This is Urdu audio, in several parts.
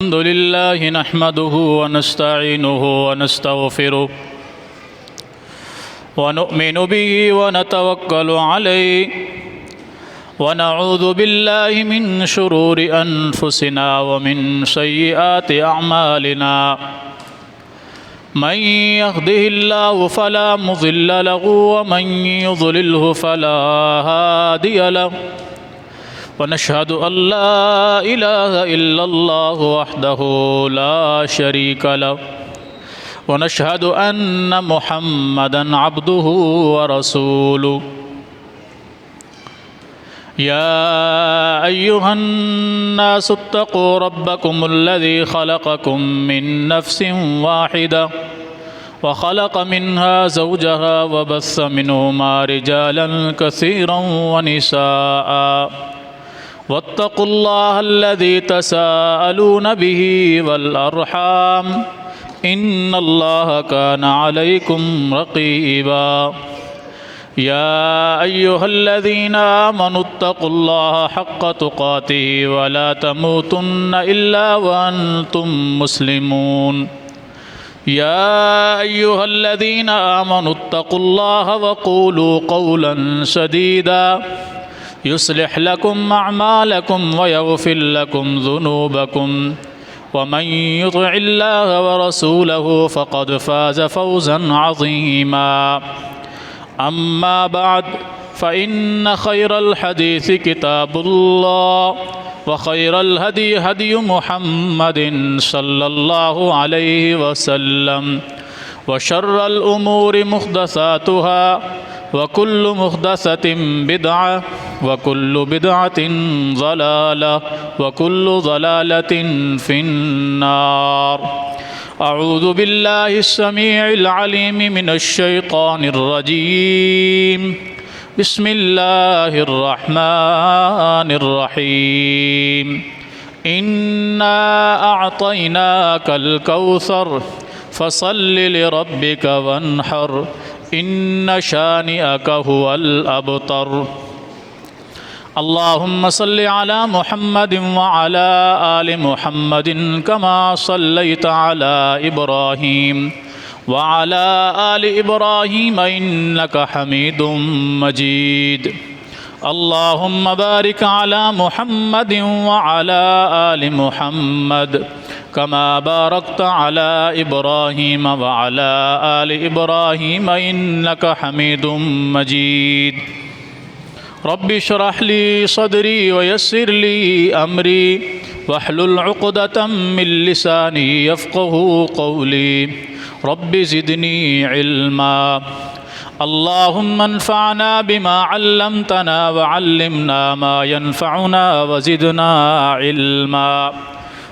الحمد لله نحمده ونستعينه ونستغفره ونؤمن به ونتوكل عليه ونعوذ بالله من شرور أنفسنا ومن سيئات أعمالنا من يهده الله فلا مضل له ومن يضلله فلا هادي له ونشهد أن لا إله إلا الله وحده لا شريك له ونشهد أن محمدًا عبده ورسوله يا أيها الناس اتقوا ربكم الذي خلقكم من نفس واحدة وخلق منها زوجها وبث منهما رجالا كثيرا ونساء واتقوا الله الذي تساءلون به والأرحام إن الله كان عليكم رقيبا يا أيها الذين آمنوا اتقوا الله حق تقاته ولا تموتن إلا وأنتم مسلمون يا أيها الذين آمنوا اتقوا الله وقولوا قولا سديدا يصلح لكم أعمالكم ويغفر لكم ذنوبكم ومن يطع الله ورسوله فقد فاز فوزا عظيما أما بعد فإن خير الحديث كتاب الله وخير الهدي هدي محمد صلى الله عليه وسلم وشر الأمور محدثاتها وكل محدثة بدعة وكل بدعة ضلالة وكل ضلالة في النار أعوذ بالله السميع العليم من الشيطان الرجيم بسم الله الرحمن الرحيم إنا أعطيناك الكوثر فصل لربك وانحر إن شانئك هو الأبتر اللهم صل على محمد وعلى آل محمد كما صليت على إبراهيم وعلى آل إبراهيم إنك حميد مجيد اللهم بارك على محمد وعلى آل محمد كما باركت على إبراهيم وعلى آل إبراهيم إنك حميد مجيد رب اشرح لي صدري ويسر لي أمري واحلل عقدة من لساني يفقه قولي رب زدني علما اللهم انفعنا بما علمتنا وعلمنا ما ينفعنا وزدنا علما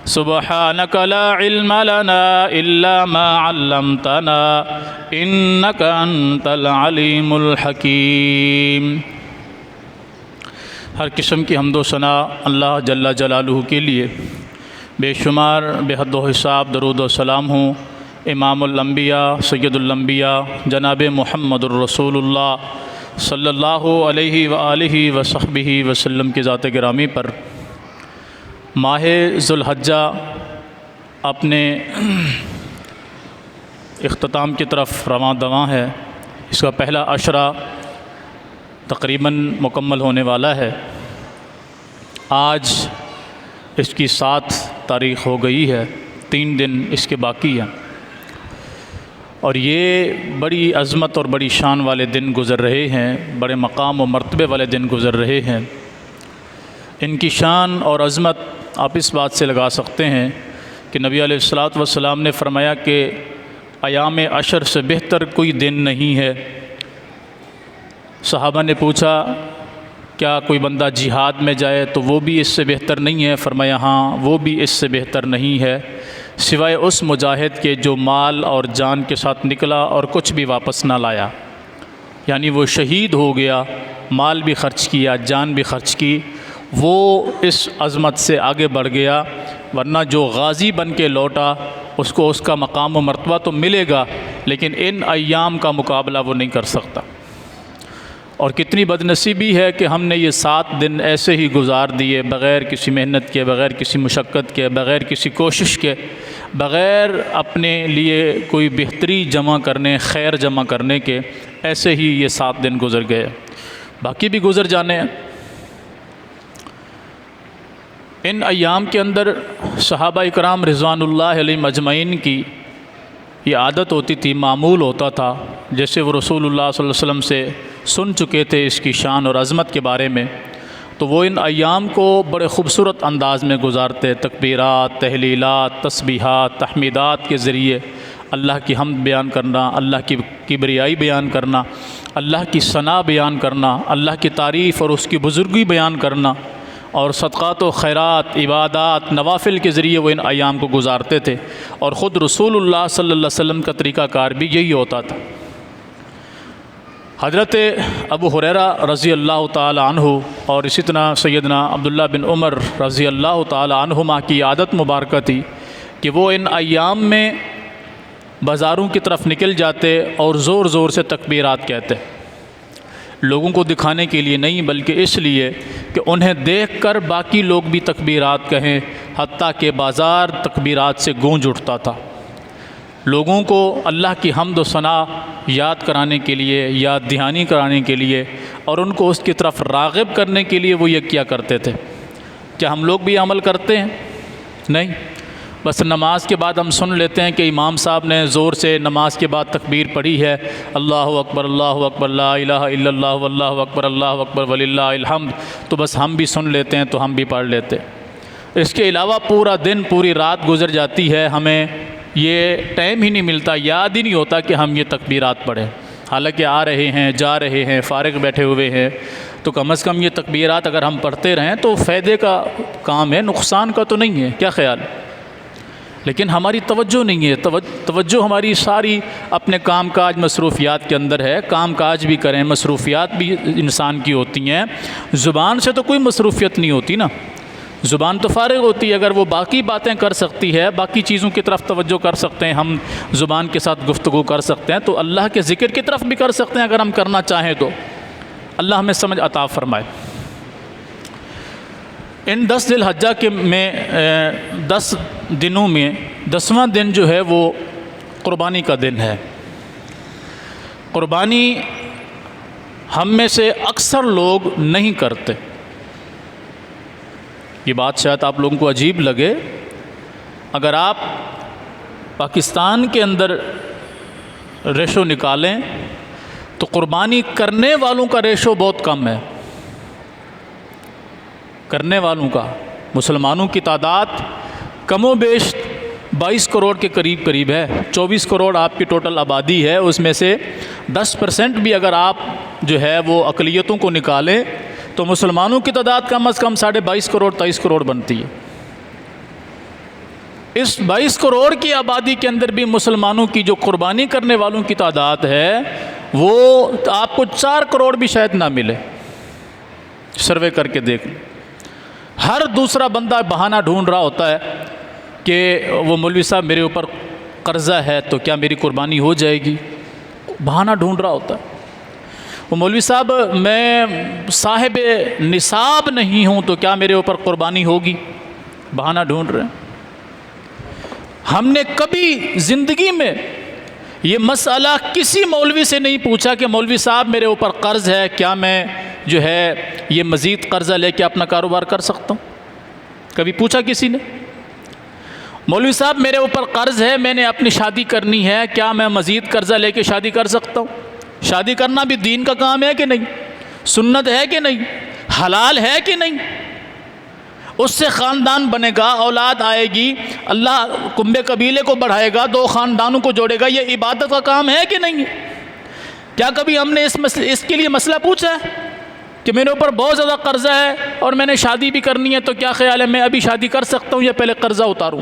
سبحانك لا علم لنا إلا ما علمتنا إنك أنت العليم الحكيم ہر قسم کی حمد و ثنا اللہ جل جلالہ کے لیے، بے شمار بے حد و حساب درود و سلام ہوں امام الانبیاء سید الانبیاء جناب محمد الرسول اللہ صلی اللہ علیہ وآلہ وصحبہ وسلم کی ذات گرامی پر۔ ماہ ذوالحجہ اپنے اختتام کی طرف رواں دواں ہے۔ اس کا پہلا عشرہ تقریباً مکمل ہونے والا ہے۔ آج اس کی 7 تاریخ ہو گئی ہے، 3 دن اس کے باقی ہیں، اور یہ بڑی عظمت اور بڑی شان والے دن گزر رہے ہیں، بڑے مقام و مرتبے والے دن گزر رہے ہیں۔ ان کی شان اور عظمت آپ اس بات سے لگا سکتے ہیں کہ نبی علیہ الصلوۃ والسلام نے فرمایا کہ ایام عشر سے بہتر کوئی دن نہیں ہے۔ صحابہ نے پوچھا کیا کوئی بندہ جہاد میں جائے تو وہ بھی اس سے بہتر نہیں ہے؟ فرمایا ہاں، وہ بھی اس سے بہتر نہیں ہے، سوائے اس مجاہد کے جو مال اور جان کے ساتھ نکلا اور کچھ بھی واپس نہ لایا، یعنی وہ شہید ہو گیا، مال بھی خرچ کیا، جان بھی خرچ کی، وہ اس عظمت سے آگے بڑھ گیا، ورنہ جو غازی بن کے لوٹا اس کو اس کا مقام و مرتبہ تو ملے گا، لیکن ان ایام کا مقابلہ وہ نہیں کر سکتا۔ اور کتنی بدنصیبی ہے کہ ہم نے یہ 7 دن ایسے ہی گزار دیے، بغیر کسی محنت کے، بغیر کسی مشقت کے، بغیر کسی کوشش کے، بغیر اپنے لیے کوئی بہتری جمع کرنے، خیر جمع کرنے کے، ایسے ہی یہ 7 دن گزر گئے، باقی بھی گزر جانے ہیں۔ ان ایام کے اندر صحابہ اکرام رضوان اللہ علیہم اجمعین کی یہ عادت ہوتی تھی، معمول ہوتا تھا، جیسے وہ رسول اللہ صلی اللہ علیہ وسلم سے سن چکے تھے اس کی شان اور عظمت کے بارے میں، تو وہ ان ایام کو بڑے خوبصورت انداز میں گزارتے، تکبیرات، تحلیلات، تسبیحات، تحمیدات کے ذریعے اللہ کی حمد بیان کرنا، اللہ کی کبریائی بیان کرنا، اللہ کی ثنا بیان کرنا، اللہ کی تعریف اور اس کی بزرگی بیان کرنا، اور صدقات و خیرات، عبادات، نوافل کے ذریعے وہ ان ایام کو گزارتے تھے، اور خود رسول اللہ صلی اللہ علیہ وسلم کا طریقہ کار بھی یہی ہوتا تھا۔ حضرت ابو ہریرہ رضی اللہ تعالی عنہ اور اسی طرح سیدنا عبداللہ بن عمر رضی اللہ تعالی عنہما کی عادت مبارکہ تھی کہ وہ ان ایام میں بازاروں کی طرف نکل جاتے اور زور زور سے تکبیرات کہتے، لوگوں کو دکھانے کے لیے نہیں، بلکہ اس لیے کہ انہیں دیکھ کر باقی لوگ بھی تکبیرات کہیں، حتیٰ کہ بازار تکبیرات سے گونج اٹھتا تھا۔ لوگوں کو اللہ کی حمد و ثنا یاد کرانے کے لیے، یاد دہانی کرانے کے لیے، اور ان کو اس کی طرف راغب کرنے کے لیے وہ یہ کیا کرتے تھے۔ کیا ہم لوگ بھی عمل کرتے ہیں؟ نہیں، بس نماز کے بعد ہم سن لیتے ہیں کہ امام صاحب نے زور سے نماز کے بعد تکبیر پڑھی ہے، اللہ اکبر لا الہ الا اللہ واللہ اکبر وللہ الحمد، تو بس ہم بھی سن لیتے ہیں تو ہم بھی پڑھ لیتے۔ اس کے علاوہ پورا دن، پوری رات گزر جاتی ہے، ہمیں یہ ٹائم ہی نہیں ملتا، یاد ہی نہیں ہوتا کہ ہم یہ تکبیرات پڑھیں، حالانکہ آ رہے ہیں، جا رہے ہیں، فارغ بیٹھے ہوئے ہیں، تو کم از کم یہ تکبیرات اگر ہم پڑھتے رہیں تو فائدے کا کام ہے، نقصان کا تو نہیں ہے، کیا خیال؟ لیکن ہماری توجہ نہیں ہے، توجہ ہماری ساری اپنے کام کاج مصروفیات کے اندر ہے۔ کام کاج بھی کریں، مصروفیات بھی انسان کی ہوتی ہیں، زبان سے تو کوئی مصروفیت نہیں ہوتی نا، زبان تو فارغ ہوتی ہے، اگر وہ باقی باتیں کر سکتی ہے، باقی چیزوں کی طرف توجہ کر سکتے ہیں، ہم زبان کے ساتھ گفتگو کر سکتے ہیں، تو اللہ کے ذکر کی طرف بھی کر سکتے ہیں اگر ہم کرنا چاہیں تو۔ اللہ ہمیں سمجھ عطا فرمائے۔ ان 10 ذی الحجہ کے میں 10 دنوں میں 10واں دن جو ہے وہ قربانی کا دن ہے۔ قربانی ہم میں سے اکثر لوگ نہیں کرتے، یہ بات شاید آپ لوگوں کو عجیب لگے۔ اگر آپ پاکستان کے اندر ریشو نکالیں تو قربانی کرنے والوں کا ریشو بہت کم ہے، کرنے والوں کا، مسلمانوں کی تعداد کم و بیش 22 کروڑ کے قریب ہے، 24 کروڑ آپ کی ٹوٹل آبادی ہے، اس میں سے 10% بھی اگر آپ جو ہے وہ اقلیتوں کو نکالیں تو مسلمانوں کی تعداد کم از کم 22.5 کروڑ 23 کروڑ بنتی ہے۔ اس 22 کروڑ کی آبادی کے اندر بھی مسلمانوں کی جو قربانی کرنے والوں کی تعداد ہے وہ آپ کو 4 کروڑ بھی شاید نہ ملے، سروے کر کے دیکھ لیں۔ ہر دوسرا بندہ بہانہ ڈھونڈ رہا ہوتا ہے کہ وہ مولوی صاحب میرے اوپر قرضہ ہے تو کیا میری قربانی ہو جائے گی، بہانہ ڈھونڈ رہا ہوتا ہے۔ وہ مولوی صاحب میں صاحب نصاب نہیں ہوں تو کیا میرے اوپر قربانی ہوگی، بہانہ ڈھونڈ رہے ہیں۔ ہم نے کبھی زندگی میں یہ مسئلہ کسی مولوی سے نہیں پوچھا کہ مولوی صاحب میرے اوپر قرض ہے، کیا میں جو ہے یہ مزید قرضہ لے کے اپنا کاروبار کر سکتا ہوں؟ کبھی پوچھا کسی نے؟ مولوی صاحب میرے اوپر قرض ہے، میں نے اپنی شادی کرنی ہے، کیا میں مزید قرضہ لے کے شادی کر سکتا ہوں؟ شادی کرنا بھی دین کا کام ہے کہ نہیں؟ سنت ہے کہ نہیں؟ حلال ہے کہ نہیں؟ اس سے خاندان بنے گا، اولاد آئے گی، اللہ کنبے قبیلے کو بڑھائے گا، 2 خاندانوں کو جوڑے گا، یہ عبادت کا کام ہے کہ نہیں؟ کیا کبھی ہم نے اس کے لیے مسئلہ پوچھا ہے کہ میرے اوپر بہت زیادہ قرضہ ہے اور میں نے شادی بھی کرنی ہے، تو کیا خیال ہے میں ابھی شادی کر سکتا ہوں یا پہلے قرضہ اتاروں؟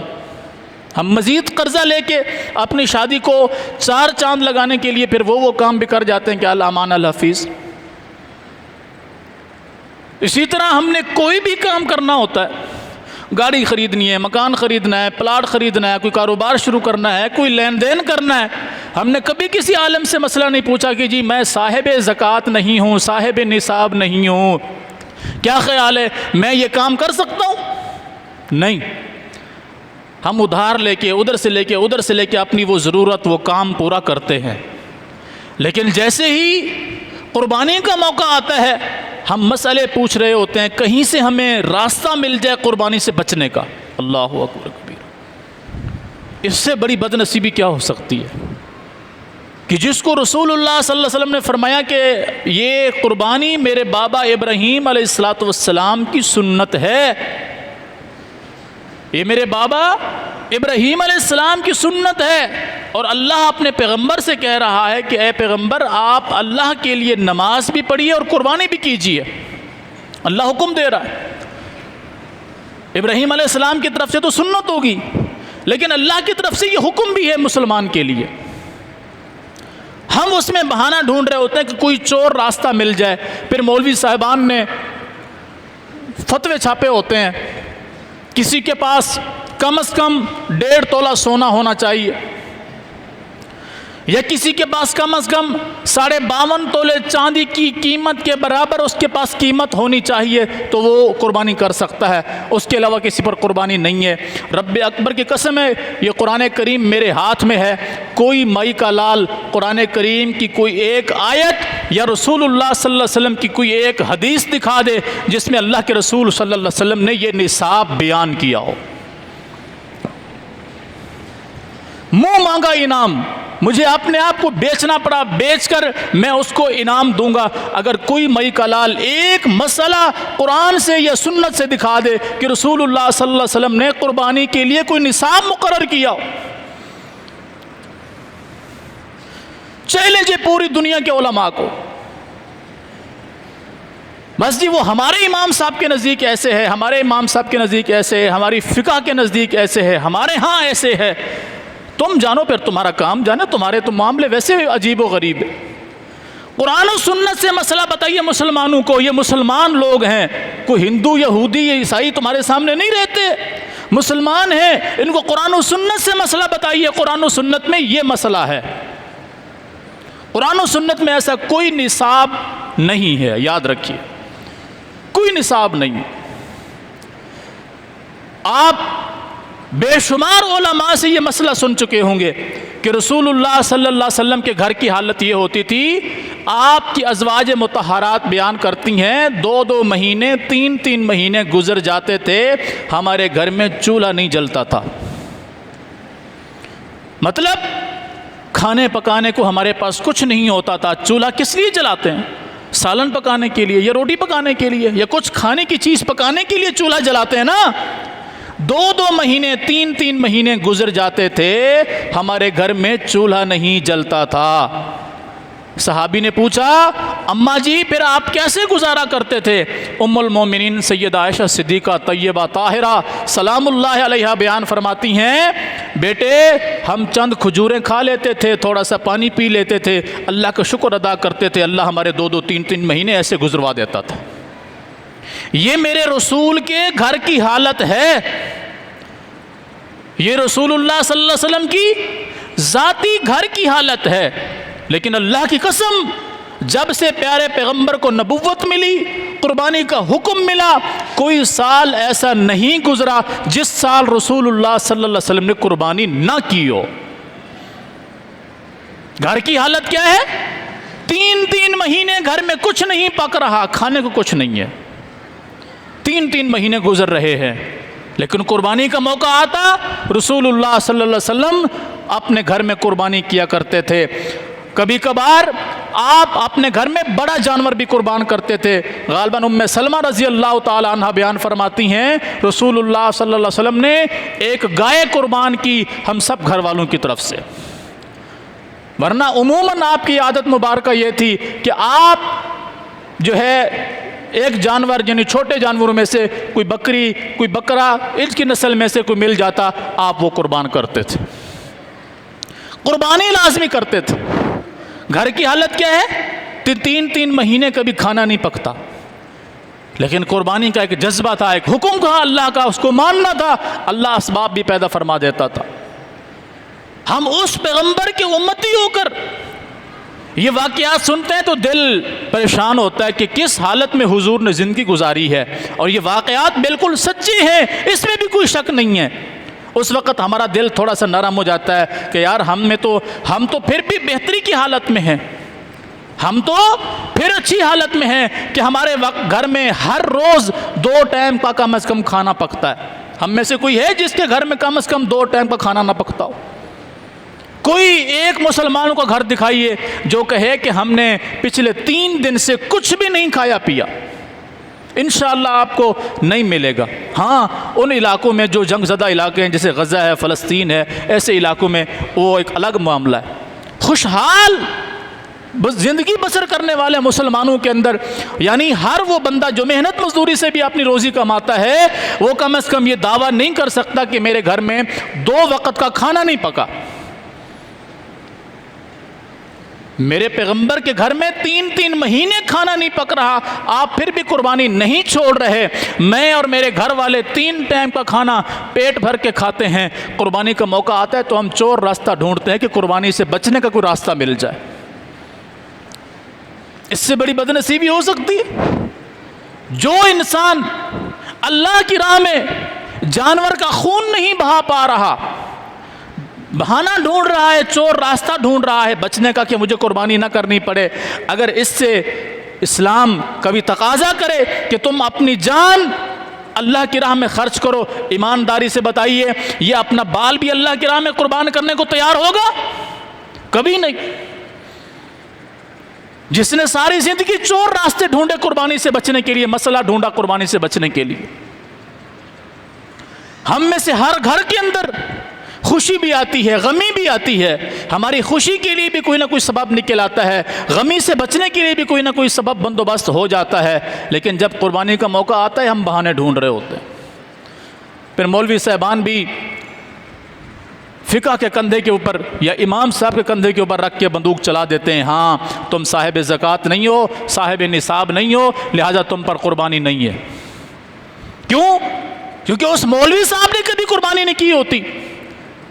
ہم مزید قرضہ لے کے اپنی شادی کو 4 چاند لگانے کے لیے پھر وہ کام بھی کر جاتے ہیں کہ الامان الحفیظ۔ اسی طرح ہم نے کوئی بھی کام کرنا ہوتا ہے، گاڑی خریدنی ہے، مکان خریدنا ہے، پلاٹ خریدنا ہے، کوئی کاروبار شروع کرنا ہے، کوئی لین دین کرنا ہے، ہم نے کبھی کسی عالم سے مسئلہ نہیں پوچھا کہ جی میں صاحب زکوٰۃ نہیں ہوں، صاحب نصاب نہیں ہوں، کیا خیال ہے میں یہ کام کر سکتا ہوں؟ نہیں، ہم ادھار لے کے ادھر سے لے کے اپنی وہ ضرورت وہ کام پورا کرتے ہیں، لیکن جیسے ہی قربانی کا موقع آتا ہے ہم مسئلے پوچھ رہے ہوتے ہیں، کہیں سے ہمیں راستہ مل جائے قربانی سے بچنے کا۔ اللہ اکبر کبیر، اس سے بڑی بد نصیبی کیا ہو سکتی ہے کہ جس کو رسول اللہ صلی اللہ علیہ وسلم نے فرمایا کہ یہ قربانی میرے بابا ابراہیم علیہ السلام کی سنت ہے، یہ میرے بابا ابراہیم علیہ السلام کی سنت ہے، اور اللہ اپنے پیغمبر سے کہہ رہا ہے کہ اے پیغمبر آپ اللہ کے لیے نماز بھی پڑھیے اور قربانی بھی کیجیے، اللہ حکم دے رہا ہے۔ ابراہیم علیہ السلام کی طرف سے تو سنت ہوگی، لیکن اللہ کی طرف سے یہ حکم بھی ہے مسلمان کے لیے۔ ہم اس میں بہانہ ڈھونڈ رہے ہوتے ہیں کہ کوئی چور راستہ مل جائے، پھر مولوی صاحبان نے فتوے چھاپے ہوتے ہیں، کسی کے پاس کم از کم 1.5 تولہ سونا ہونا چاہیے، یا کسی کے پاس کم از کم 52.5 تولے چاندی کی قیمت کے برابر اس کے پاس قیمت ہونی چاہیے تو وہ قربانی کر سکتا ہے، اس کے علاوہ کسی پر قربانی نہیں ہے۔ رب اکبر کی قسم ہے، یہ قرآن کریم میرے ہاتھ میں ہے، کوئی مائی کا لال قرآن کریم کی کوئی ایک آیت یا رسول اللہ صلی اللہ علیہ وسلم کی کوئی ایک حدیث دکھا دے جس میں اللہ کے رسول صلی اللہ علیہ وسلم نے یہ نصاب بیان کیا ہو۔ منہ مانگا انعام، مجھے اپنے آپ کو بیچنا پڑا، بیچ کر میں اس کو انعام دوں گا۔ اگر کوئی مئی کا لال ایک مسئلہ قرآن سے یا سنت سے دکھا دے کہ رسول اللہ صلی اللہ علیہ وسلم نے قربانی کے لیے کوئی نصاب مقرر کیا ہو، چیلنج ہے پوری دنیا کے علماء کو، بس جی وہ ہمارے امام صاحب کے نزدیک ایسے ہے، ہمارے امام صاحب کے نزدیک ایسے ہے، ہماری فقہ کے نزدیک ایسے ہے، ہمارے ہاں ایسے ہے، تم جانو پھر تمہارا کام جانے، تمہارے تو معاملے ویسے عجیب و غریب ہے۔ قرآن و سنت سے مسئلہ بتائیے مسلمانوں کو، یہ مسلمان لوگ ہیں، کوئی ہندو یہودی یا عیسائی تمہارے سامنے نہیں رہتے، مسلمان ہیں، ان کو قرآن و سنت سے مسئلہ بتائیے، قرآن و سنت میں یہ مسئلہ ہے۔ قرآن و سنت میں ایسا کوئی نصاب نہیں ہے، یاد رکھیے، کوئی نصاب نہیں۔ آپ بے شمار علماء سے یہ مسئلہ سن چکے ہوں گے کہ رسول اللہ صلی اللہ علیہ وسلم کے گھر کی حالت یہ ہوتی تھی، آپ کی ازواج مطہرات بیان کرتی ہیں 2 مہینے 3 مہینے گزر جاتے تھے، ہمارے گھر میں چولہا نہیں جلتا تھا۔ مطلب کھانے پکانے کو ہمارے پاس کچھ نہیں ہوتا تھا، چولہا کس لیے جلاتے ہیں؟ سالن پکانے کے لیے یا روٹی پکانے کے لیے یا کچھ کھانے کی چیز پکانے کے لیے چولہا جلاتے ہیں نا۔ 2 مہینے 3 مہینے گزر جاتے تھے، ہمارے گھر میں چولہا نہیں جلتا تھا۔ صحابی نے پوچھا اماں جی پھر آپ کیسے گزارا کرتے تھے؟ ام المومنین سیدہ عائشہ صدیقہ طیبہ طاہرہ سلام اللہ علیہا بیان فرماتی ہیں، بیٹے ہم چند کھجوریں کھا لیتے تھے، تھوڑا سا پانی پی لیتے تھے، اللہ کا شکر ادا کرتے تھے، اللہ ہمارے 2 3 مہینے ایسے گزروا دیتا تھا۔ یہ میرے رسول کے گھر کی حالت ہے، یہ رسول اللہ صلی اللہ علیہ وسلم کی ذاتی گھر کی حالت ہے۔ لیکن اللہ کی قسم جب سے پیارے پیغمبر کو نبوت ملی، قربانی کا حکم ملا، کوئی سال ایسا نہیں گزرا جس سال رسول اللہ صلی اللہ علیہ وسلم نے قربانی نہ کی ہو۔ گھر کی حالت کیا ہے؟ 3 مہینے گھر میں کچھ نہیں پک رہا، کھانے کو کچھ نہیں ہے، 3 مہینے گزر رہے ہیں، لیکن قربانی کا موقع آتا رسول اللہ صلی اللہ علیہ وسلم اپنے گھر میں قربانی کیا کرتے تھے۔ کبھی کبھار آپ اپنے گھر میں بڑا جانور بھی قربان کرتے تھے۔ غالباً ام سلمہ رضی اللہ تعالی عنہ بیان فرماتی ہیں رسول اللہ صلی اللہ علیہ وسلم نے ایک گائے قربان کی ہم سب گھر والوں کی طرف سے، ورنہ عموماً آپ کی عادت مبارکہ یہ تھی کہ آپ جو ہے ایک جانور یعنی چھوٹے جانوروں میں سے کوئی بکری کوئی بکرا اس کی نسل میں سے کوئی مل جاتا آپ وہ قربان کرتے تھے، قربانی لازمی کرتے تھے۔ گھر کی حالت کیا ہے؟ 3 مہینے کبھی کھانا نہیں پکتا، لیکن قربانی کا ایک جذبہ تھا، ایک حکم تھا اللہ کا، اس کو ماننا تھا، اللہ اسباب بھی پیدا فرما دیتا تھا۔ ہم اس پیغمبر کے امتی ہو کر یہ واقعات سنتے ہیں تو دل پریشان ہوتا ہے کہ کس حالت میں حضور نے زندگی گزاری ہے، اور یہ واقعات بالکل سچے ہیں، اس میں بھی کوئی شک نہیں ہے۔ اس وقت ہمارا دل تھوڑا سا نرم ہو جاتا ہے کہ یار ہم تو پھر بھی بہتری کی حالت میں ہیں، ہم تو پھر اچھی حالت میں ہیں کہ ہمارے گھر میں ہر روز 2 ٹائم کا کم از کم کھانا پکتا ہے۔ ہم میں سے کوئی ہے جس کے گھر میں کم از کم 2 ٹائم کا کھانا نہ پکتا ہو؟ کوئی ایک مسلمانوں کا گھر دکھائیے جو کہے کہ ہم نے پچھلے 3 دن سے کچھ بھی نہیں کھایا پیا، انشاءاللہ آپ کو نہیں ملے گا۔ ہاں، ان علاقوں میں جو جنگ زدہ علاقے ہیں جیسے غزہ ہے، فلسطین ہے، ایسے علاقوں میں وہ ایک الگ معاملہ ہے۔ خوشحال زندگی بسر کرنے والے مسلمانوں کے اندر، یعنی ہر وہ بندہ جو محنت مزدوری سے بھی اپنی روزی کماتا ہے، وہ کم از کم یہ دعویٰ نہیں کر سکتا کہ میرے گھر میں 2 وقت کا کھانا نہیں پکا۔ میرے پیغمبر کے گھر میں 3 مہینے کھانا نہیں پک رہا، آپ پھر بھی قربانی نہیں چھوڑ رہے۔ میں اور میرے گھر والے 3 ٹائم کا کھانا پیٹ بھر کے کھاتے ہیں، قربانی کا موقع آتا ہے تو ہم چور راستہ ڈھونڈتے ہیں کہ قربانی سے بچنے کا کوئی راستہ مل جائے۔ اس سے بڑی بدنصیبی ہو سکتی ہے؟ جو انسان اللہ کی راہ میں جانور کا خون نہیں بہا پا رہا، بہانہ ڈھونڈ رہا ہے، چور راستہ ڈھونڈ رہا ہے بچنے کا کہ مجھے قربانی نہ کرنی پڑے، اگر اس سے اسلام کبھی تقاضا کرے کہ تم اپنی جان اللہ کی راہ میں خرچ کرو، ایمانداری سے بتائیے یہ اپنا بال بھی اللہ کی راہ میں قربان کرنے کو تیار ہوگا؟ کبھی نہیں۔ جس نے ساری زندگی چور راستے ڈھونڈے قربانی سے بچنے کے لیے، مسئلہ ڈھونڈا قربانی سے بچنے کے لیے۔ ہم میں سے ہر گھر کے اندر خوشی بھی آتی ہے، غمی بھی آتی ہے، ہماری خوشی کے لیے بھی کوئی نہ کوئی سبب نکل آتا ہے، غمی سے بچنے کے لیے بھی کوئی نہ کوئی سبب بندوبست ہو جاتا ہے، لیکن جب قربانی کا موقع آتا ہے ہم بہانے ڈھونڈ رہے ہوتے ہیں۔ پھر مولوی صاحبان بھی فقہ کے کندھے کے اوپر یا امام صاحب کے کندھے کے اوپر رکھ کے بندوق چلا دیتے ہیں، ہاں تم صاحب زکوٰۃ نہیں ہو، صاحب نصاب نہیں ہو، لہٰذا تم پر قربانی نہیں ہے۔ کیوں؟ کیونکہ اس مولوی صاحب نے کبھی قربانی نہیں کی ہوتی،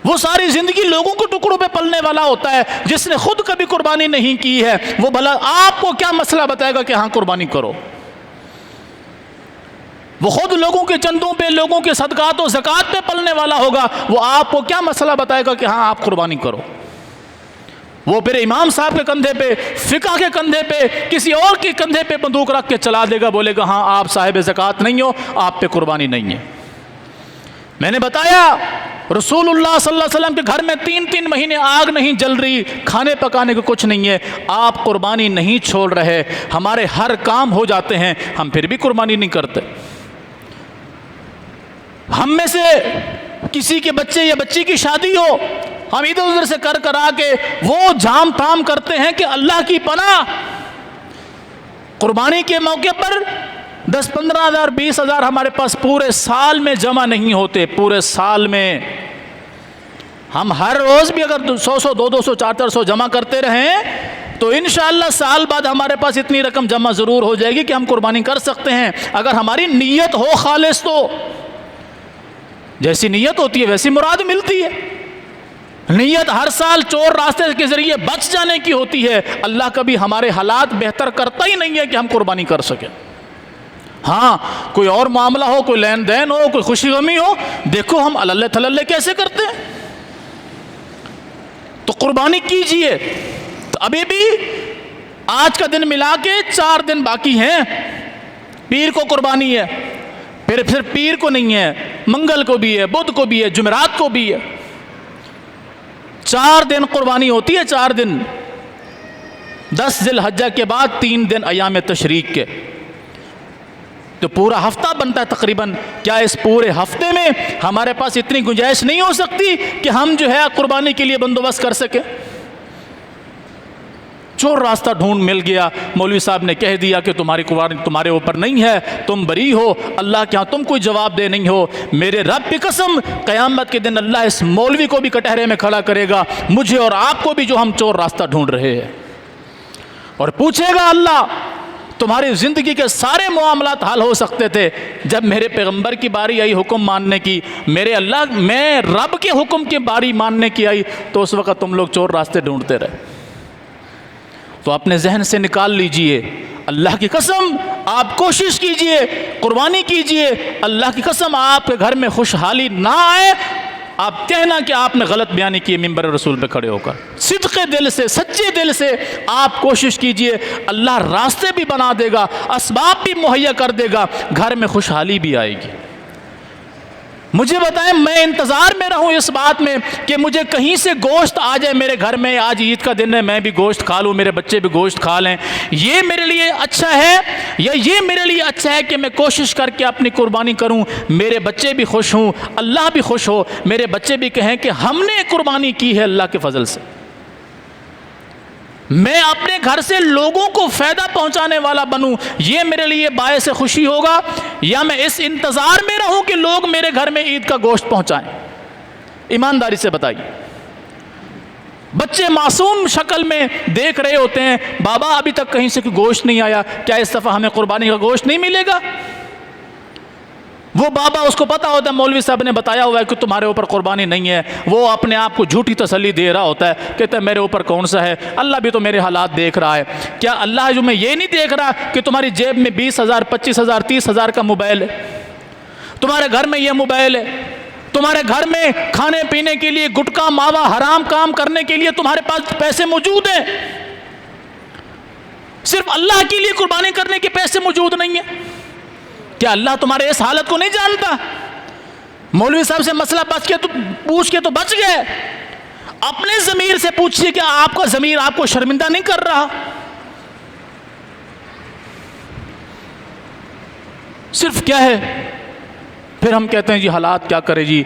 وہ ساری زندگی لوگوں کو ٹکڑوں پہ پلنے والا ہوتا ہے، جس نے خود کبھی قربانی نہیں کی ہے وہ بھلا آپ کو کیا مسئلہ بتائے گا کہ ہاں قربانی کرو؟ وہ خود لوگوں کے چندوں پہ، لوگوں کے صدقات و زکوٰۃ پہ پلنے والا ہوگا، وہ آپ کو کیا مسئلہ بتائے گا کہ ہاں آپ قربانی کرو؟ وہ پھر امام صاحب کے کندھے پہ، فقہ کے کندھے پہ، کسی اور کے کندھے پہ بندوق رکھ کے چلا دے گا، بولے گا ہاں آپ صاحب زکوٰۃ نہیں ہو، آپ پہ قربانی نہیں ہے۔ میں نے بتایا رسول اللہ صلی اللہ علیہ وسلم کے گھر میں 3 مہینے آگ نہیں جل رہی، کھانے پکانے کو کچھ نہیں ہے، آپ قربانی نہیں چھوڑ رہے، ہمارے ہر کام ہو جاتے ہیں، ہم پھر بھی قربانی نہیں کرتے۔ ہم میں سے کسی کے بچے یا بچی کی شادی ہو، ہم ادھر ادھر سے کر آ کے وہ جھام تھام کرتے ہیں کہ اللہ کی پناہ قربانی کے موقع پر 10-15 ہزار 20 ہزار ہمارے پاس پورے سال میں جمع نہیں ہوتے۔ پورے سال میں ہم ہر روز بھی اگر 100 200 400 جمع کرتے رہیں تو انشاءاللہ سال بعد ہمارے پاس اتنی رقم جمع ضرور ہو جائے گی کہ ہم قربانی کر سکتے ہیں، اگر ہماری نیت ہو خالص تو۔ جیسی نیت ہوتی ہے ویسی مراد ملتی ہے۔ نیت ہر سال چور راستے کے ذریعے بچ جانے کی ہوتی ہے، اللہ کبھی ہمارے حالات بہتر کرتا ہی نہیں ہے کہ ہم قربانی کر سکیں۔ ہاں کوئی اور معاملہ ہو، کوئی لین دین ہو، کوئی خوشی غمی ہو، دیکھو ہم اللہ تھللے کیسے کرتے ہیں، تو قربانی کیجئے۔ تو ابھی بھی آج کا دن ملا کے 4 دن باقی ہیں، پیر کو قربانی ہے، پھر پیر کو نہیں ہے، منگل کو بھی ہے، بدھ کو بھی ہے، جمعرات کو بھی ہے، 4 دن قربانی ہوتی ہے۔ 4 دن 10 ذی الحجہ کے بعد 3 دن ایام تشریق کے، تو پورا ہفتہ بنتا ہے تقریباً۔ کیا اس پورے ہفتے میں ہمارے پاس اتنی گنجائش نہیں ہو سکتی کہ ہم جو ہے قربانی کے لیے بندوبست کر سکیں؟ چور راستہ ڈھونڈ مل گیا، مولوی صاحب نے کہہ دیا کہ تمہاری قربانی تمہارے اوپر نہیں ہے، تم بری ہو، اللہ کے ہاں تم کوئی جواب دہ نہیں ہو۔ میرے رب کی قسم قیامت کے دن اللہ اس مولوی کو بھی کٹہرے میں کھڑا کرے گا، مجھے اور آپ کو بھی، جو ہم چور راستہ ڈھونڈ رہے ہیں، اور پوچھے گا اللہ تمہاری زندگی کے سارے معاملات حل ہو سکتے تھے. جب میرے پیغمبر کی باری آئی حکم ماننے کی، میں رب کے حکم کی باری ماننے کی آئی، تو اس وقت تم لوگ چور راستے ڈھونڈتے رہے. تو اپنے ذہن سے نکال لیجئے، اللہ کی قسم آپ کوشش کیجئے، قربانی کیجئے، اللہ کی قسم آپ کے گھر میں خوشحالی نہ آئے. آپ کہنا کہ آپ نے غلط بیانی کی منبر رسول پہ کھڑے ہو کر. صدق دل سے، سچے دل سے آپ کوشش کیجئے، اللہ راستے بھی بنا دے گا، اسباب بھی مہیا کر دے گا، گھر میں خوشحالی بھی آئے گی. مجھے بتائیں، میں انتظار میں رہوں اس بات میں کہ مجھے کہیں سے گوشت آ جائے میرے گھر میں، آج عید کا دن ہے میں بھی گوشت کھا لوں، میرے بچے بھی گوشت کھا لیں، یہ میرے لیے اچھا ہے؟ یا یہ میرے لیے اچھا ہے کہ میں کوشش کر کے اپنی قربانی کروں، میرے بچے بھی خوش ہوں، اللہ بھی خوش ہو، میرے بچے بھی کہیں کہ ہم نے قربانی کی ہے اللہ کے فضل سے. میں اپنے گھر سے لوگوں کو فائدہ پہنچانے والا بنوں، یہ میرے لیے باعث خوشی ہوگا، یا میں اس انتظار میں رہوں کہ لوگ میرے گھر میں عید کا گوشت پہنچائیں؟ ایمانداری سے بتائیے. بچے معصوم شکل میں دیکھ رہے ہوتے ہیں، بابا ابھی تک کہیں سے کوئی گوشت نہیں آیا، کیا اس دفعہ ہمیں قربانی کا گوشت نہیں ملے گا؟ وہ بابا، اس کو پتا ہوتا ہے مولوی صاحب نے بتایا ہوا ہے کہ تمہارے اوپر قربانی نہیں ہے، وہ اپنے آپ کو جھوٹی تسلی دے رہا ہوتا ہے، کہتا ہے میرے اوپر کون سا ہے، اللہ بھی تو میرے حالات دیکھ رہا ہے. کیا اللہ جو میں یہ نہیں دیکھ رہا کہ تمہاری جیب میں 20,000 25,000 30,000 کا موبائل ہے، تمہارے گھر میں یہ موبائل ہے، تمہارے گھر میں کھانے پینے کے لیے گٹکا ماوا حرام کام کرنے کے لیے تمہارے پاس پیسے موجود ہیں، صرف اللہ کے لیے قربانی کرنے کے پیسے موجود نہیں ہیں؟ کیا اللہ تمہارے اس حالت کو نہیں جانتا؟ مولوی صاحب سے مسئلہ پوچھ کے تو بچ گئے، اپنے ضمیر سے پوچھئے کہ آپ کا ضمیر آپ کو شرمندہ نہیں کر رہا؟ صرف کیا ہے، پھر ہم کہتے ہیں جی حالات کیا کرے جی،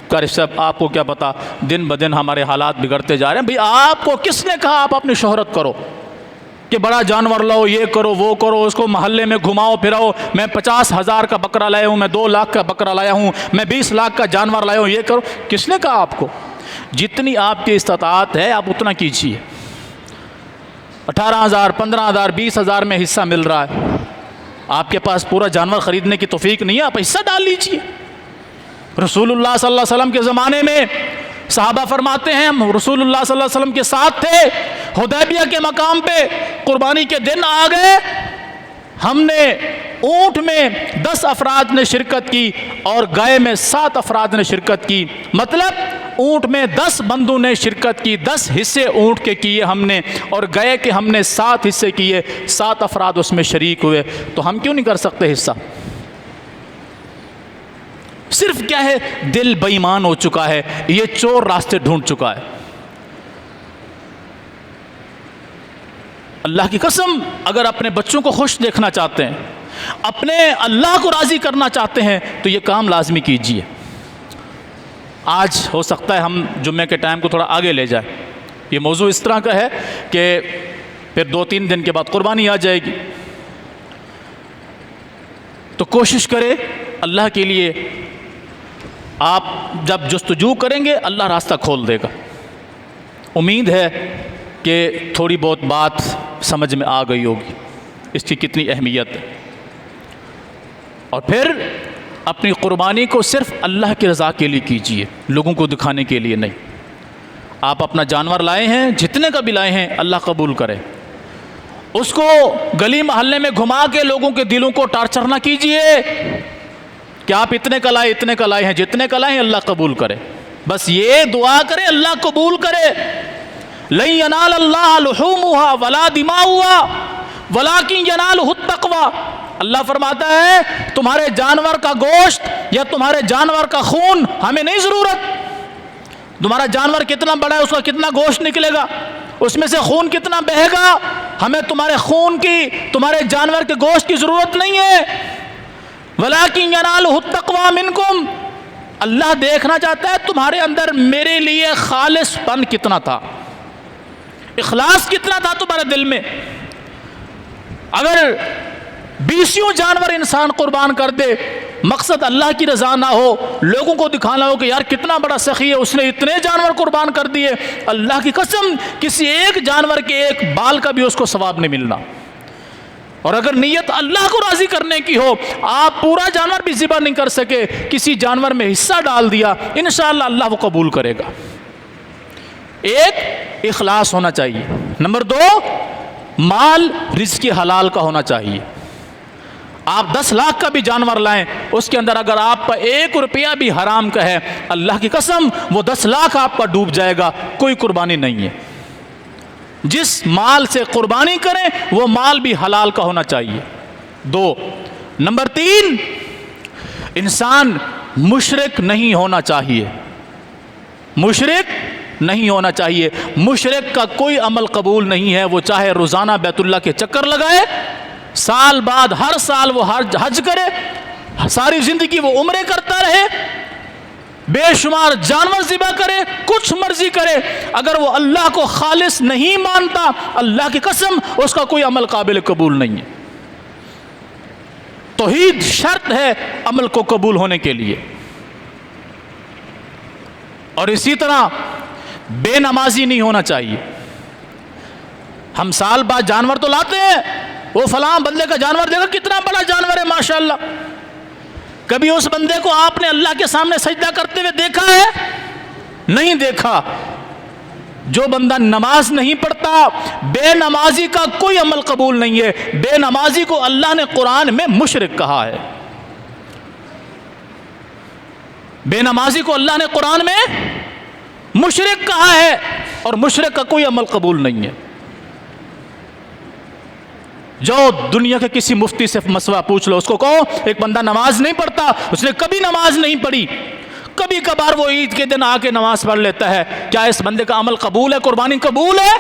قاری صاحب آپ کو کیا پتا، دن بدن ہمارے حالات بگڑتے جا رہے ہیں. بھئی آپ کو کس نے کہا آپ اپنی شہرت کرو کہ بڑا جانور لاؤ، یہ کرو وہ کرو، اس کو محلے میں گھماؤ پھراؤ، میں 50,000 کا بکرا لایا ہوں، میں 2 لاکھ کا بکرا لایا ہوں، میں 20 لاکھ کا جانور لایا ہوں، یہ کرو؟ کس نے کہا آپ کو؟ جتنی آپ کی استطاعت ہے آپ اتنا کیجیے. 18,000 15,000 20,000 میں حصہ مل رہا ہے، آپ کے پاس پورا جانور خریدنے کی توفیق نہیں ہے، آپ حصہ ڈال لیجیے. رسول اللہ صلی اللہ علیہ وسلم کے زمانے میں صحابہ فرماتے ہیں ہم رسول اللہ صلی اللہ علیہ وسلم کے ساتھ تھے، حدیبیہ کے مقام پہ قربانی کے دن آ گئے، ہم نے اونٹ میں 10 افراد نے شرکت کی اور گائے میں 7 افراد نے شرکت کی. مطلب اونٹ میں 10 بندوں نے شرکت کی، 10 حصے اونٹ کے کیے ہم نے، اور گائے کے ہم نے 7 حصے کیے، 7 افراد اس میں شریک ہوئے. تو ہم کیوں نہیں کر سکتے حصہ؟ صرف کیا ہے، دل بے ایمان ہو چکا ہے، یہ چور راستے ڈھونڈ چکا ہے. اللہ کی قسم، اگر اپنے بچوں کو خوش دیکھنا چاہتے ہیں، اپنے اللہ کو راضی کرنا چاہتے ہیں، تو یہ کام لازمی کیجیے. آج ہو سکتا ہے ہم جمعے کے ٹائم کو تھوڑا آگے لے جائیں. یہ موضوع اس طرح کا ہے کہ پھر 2-3 دن کے بعد قربانی آ جائے گی، تو کوشش کرے اللہ کے لیے. آپ جب جستجو کریں گے اللہ راستہ کھول دے گا. امید ہے کہ تھوڑی بہت بات سمجھ میں آ گئی ہوگی اس کی کتنی اہمیت ہے. اور پھر اپنی قربانی کو صرف اللہ کی رضا کے لیے کیجیے، لوگوں کو دکھانے کے لیے نہیں. آپ اپنا جانور لائے ہیں، جتنے کا بھی لائے ہیں، اللہ قبول کرے. اس کو گلی محلے میں گھما کے لوگوں کے دلوں کو ٹارچر نہ کیجیے کہ آپ اتنے کا لائے ہیں، جتنے کا لائے ہیں اللہ قبول کرے. بس یہ دعا کرے اللہ قبول کرے. لن ینال اللہ لحومها ولا دماؤها ولکن ینالہ التقوی. اللہ فرماتا ہے تمہارے جانور کا گوشت یا تمہارے جانور کا خون ہمیں نہیں ضرورت. تمہارا جانور کتنا بڑا ہے، اس کا کتنا گوشت نکلے گا، اس میں سے خون کتنا بہے گا، ہمیں تمہارے خون کی، تمہارے جانور کے گوشت کی ضرورت نہیں ہے. وَلَٰكِنْ يَنَالُهُ التَّقْوَىٰ مِنْكُمْ. اللہ دیکھنا چاہتا ہے تمہارے اندر میرے لیے خالص پن کتنا تھا، اخلاص کتنا تھا تمہارے دل میں. اگر 20 جانور انسان قربان کر دے، مقصد اللہ کی رضا نہ ہو، لوگوں کو دکھانا ہو کہ یار کتنا بڑا سخی ہے، اس نے اتنے جانور قربان کر دیے، اللہ کی قسم کسی ایک جانور کے ایک بال کا بھی اس کو ثواب نہیں ملنا. اور اگر نیت اللہ کو راضی کرنے کی ہو، آپ پورا جانور بھی ذبح نہیں کر سکے، کسی جانور میں حصہ ڈال دیا، انشاءاللہ اللہ وہ قبول کرے گا۔ ایک اخلاص ہونا چاہیے۔ نمبر 2، مال رزق حلال کا ہونا چاہیے۔ آپ 10 لاکھ کا بھی جانور لائیں، اس کے اندر اگر آپ کا 1 روپیہ بھی حرام کا ہے، اللہ کی قسم وہ 10 لاکھ آپ کا ڈوب جائے گا، کوئی قربانی نہیں ہے۔ جس مال سے قربانی کریں وہ مال بھی حلال کا ہونا چاہیے۔ 2، نمبر 3، انسان مشرک نہیں ہونا چاہیے۔ مشرک نہیں ہونا چاہیے۔ مشرک کا کوئی عمل قبول نہیں ہے، وہ چاہے روزانہ بیت اللہ کے چکر لگائے، سال بعد ہر سال وہ حج کرے، ساری زندگی وہ عمرے کرتا رہے، بے شمار جانور ذبح کرے، کچھ مرضی کرے، اگر وہ اللہ کو خالص نہیں مانتا، اللہ کی قسم اس کا کوئی عمل قابل قبول نہیں ہے۔ توحید شرط ہے عمل کو قبول ہونے کے لیے۔ اور اسی طرح بے نمازی نہیں ہونا چاہیے۔ ہم سال بعد جانور تو لاتے ہیں، وہ فلاں بندے کا جانور دیکھا کتنا بڑا جانور ہے ماشاءاللہ، کبھی اس بندے کو آپ نے اللہ کے سامنے سجدہ کرتے ہوئے دیکھا ہے؟ نہیں دیکھا۔ جو بندہ نماز نہیں پڑھتا، بے نمازی کا کوئی عمل قبول نہیں ہے۔ بے نمازی کو اللہ نے قرآن میں مشرک کہا ہے۔ بے نمازی کو اللہ نے قرآن میں مشرک کہا ہے، اور مشرک کا کوئی عمل قبول نہیں ہے۔ جو دنیا کے کسی مفتی سے مسئلہ پوچھ لو، اس کو کہو ایک بندہ نماز نہیں پڑھتا، اس نے کبھی نماز نہیں پڑھی، کبھی کبھار وہ عید کے دن آ کے نماز پڑھ لیتا ہے، کیا اس بندے کا عمل قبول ہے؟ قربانی قبول ہے؟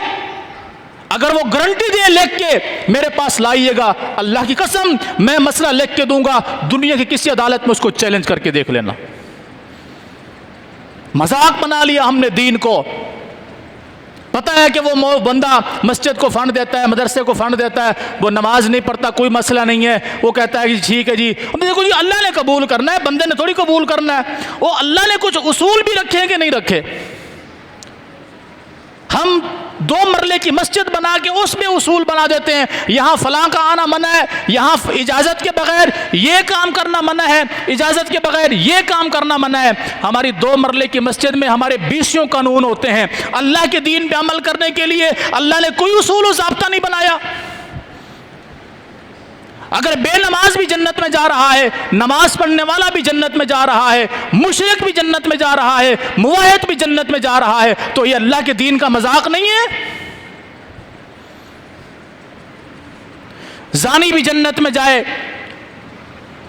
اگر وہ گارنٹی دے لکھ کے میرے پاس لائیے گا، اللہ کی قسم میں مسئلہ لکھ کے دوں گا، دنیا کی کسی عدالت میں اس کو چیلنج کر کے دیکھ لینا۔ مذاق بنا لیا ہم نے دین کو۔ پتہ ہے کہ وہ بندہ مسجد کو فنڈ دیتا ہے، مدرسے کو فنڈ دیتا ہے، وہ نماز نہیں پڑھتا، کوئی مسئلہ نہیں ہے، وہ کہتا ہے کہ ٹھیک ہے جی، دیکھو جی اللہ نے قبول کرنا ہے، بندے نے تھوڑی قبول کرنا ہے۔ وہ اللہ نے کچھ اصول بھی رکھے ہیں کہ نہیں رکھے؟ ہم 2 مرلے کی مسجد بنا کے اس میں اصول بنا دیتے ہیں، یہاں فلاں کا آنا منع ہے، یہاں اجازت کے بغیر یہ کام کرنا منع ہے، اجازت کے بغیر یہ کام کرنا منع ہے۔ ہماری 2 مرلے کی مسجد میں ہمارے 20 قانون ہوتے ہیں۔ اللہ کے دین پہ عمل کرنے کے لیے اللہ نے کوئی اصول و ضابطہ نہیں بنایا۔ اگر بے نماز بھی جنت میں جا رہا ہے، نماز پڑھنے والا بھی جنت میں جا رہا ہے، مشرک بھی جنت میں جا رہا ہے، موحد بھی جنت میں جا رہا ہے، تو یہ اللہ کے دین کا مذاق نہیں ہے؟ زانی بھی جنت میں جائے،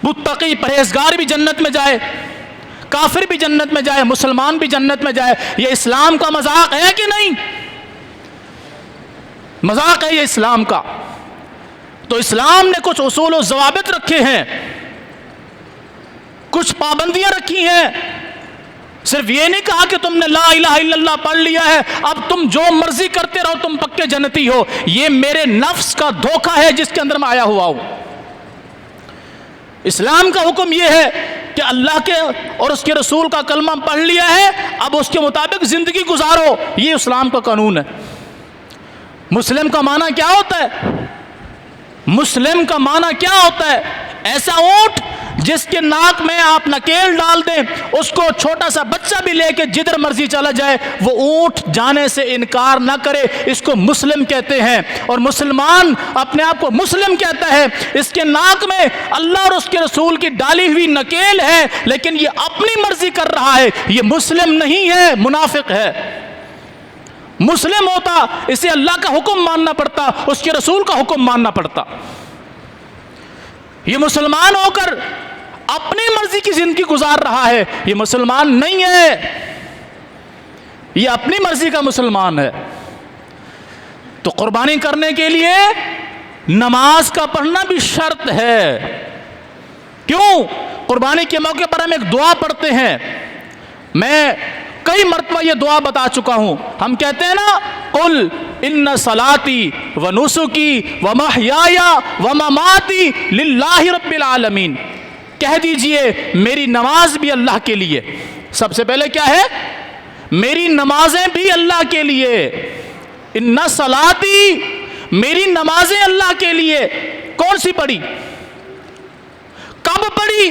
متقی پرہیزگار بھی جنت میں جائے، کافر بھی جنت میں جائے، مسلمان بھی جنت میں جائے، یہ اسلام کا مذاق ہے کہ نہیں؟ مذاق ہے یہ اسلام کا۔ تو اسلام نے کچھ اصول و ضوابط رکھے ہیں، کچھ پابندیاں رکھی ہیں۔ صرف یہ نہیں کہا کہ تم نے لا الہ الا اللہ پڑھ لیا ہے، اب تم جو مرضی کرتے رہو، تم پکے جنتی ہو۔ یہ میرے نفس کا دھوکہ ہے جس کے اندر میں آیا ہوا ہوں۔ اسلام کا حکم یہ ہے کہ اللہ کے اور اس کے رسول کا کلمہ پڑھ لیا ہے، اب اس کے مطابق زندگی گزارو، یہ اسلام کا قانون ہے۔ مسلم کا معنی کیا ہوتا ہے؟ مسلم کا معنی کیا ہوتا ہے؟ ایسا اونٹ جس کے ناک میں آپ نکیل ڈال دیں، اس کو چھوٹا سا بچہ بھی لے کے جدھر مرضی چلا جائے، وہ اونٹ جانے سے انکار نہ کرے، اس کو مسلم کہتے ہیں۔ اور مسلمان اپنے آپ کو مسلم کہتا ہے، اس کے ناک میں اللہ اور اس کے رسول کی ڈالی ہوئی نکیل ہے، لیکن یہ اپنی مرضی کر رہا ہے، یہ مسلم نہیں ہے، منافق ہے۔ مسلم ہوتا اسے اللہ کا حکم ماننا پڑتا، اس کے رسول کا حکم ماننا پڑتا۔ یہ مسلمان ہو کر اپنی مرضی کی زندگی گزار رہا ہے، یہ مسلمان نہیں ہے، یہ اپنی مرضی کا مسلمان ہے۔ تو قربانی کرنے کے لیے نماز کا پڑھنا بھی شرط ہے۔ کیوں؟ قربانی کے موقع پر ہم ایک دعا پڑھتے ہیں، میں کئی مرتبہ یہ دعا بتا چکا ہوں۔ ہم کہتے ہیں نا، قل ان صلاتی و نسکی و محیای و مماتی للہ رب العالمین، کہہ دیجئے میری نماز بھی اللہ کے لیے۔ سب سے پہلے کیا ہے؟ میری نمازیں بھی اللہ کے لیے۔ ان صلاتی، میری نمازیں اللہ کے لیے، کون سی پڑھی؟ کب پڑھی؟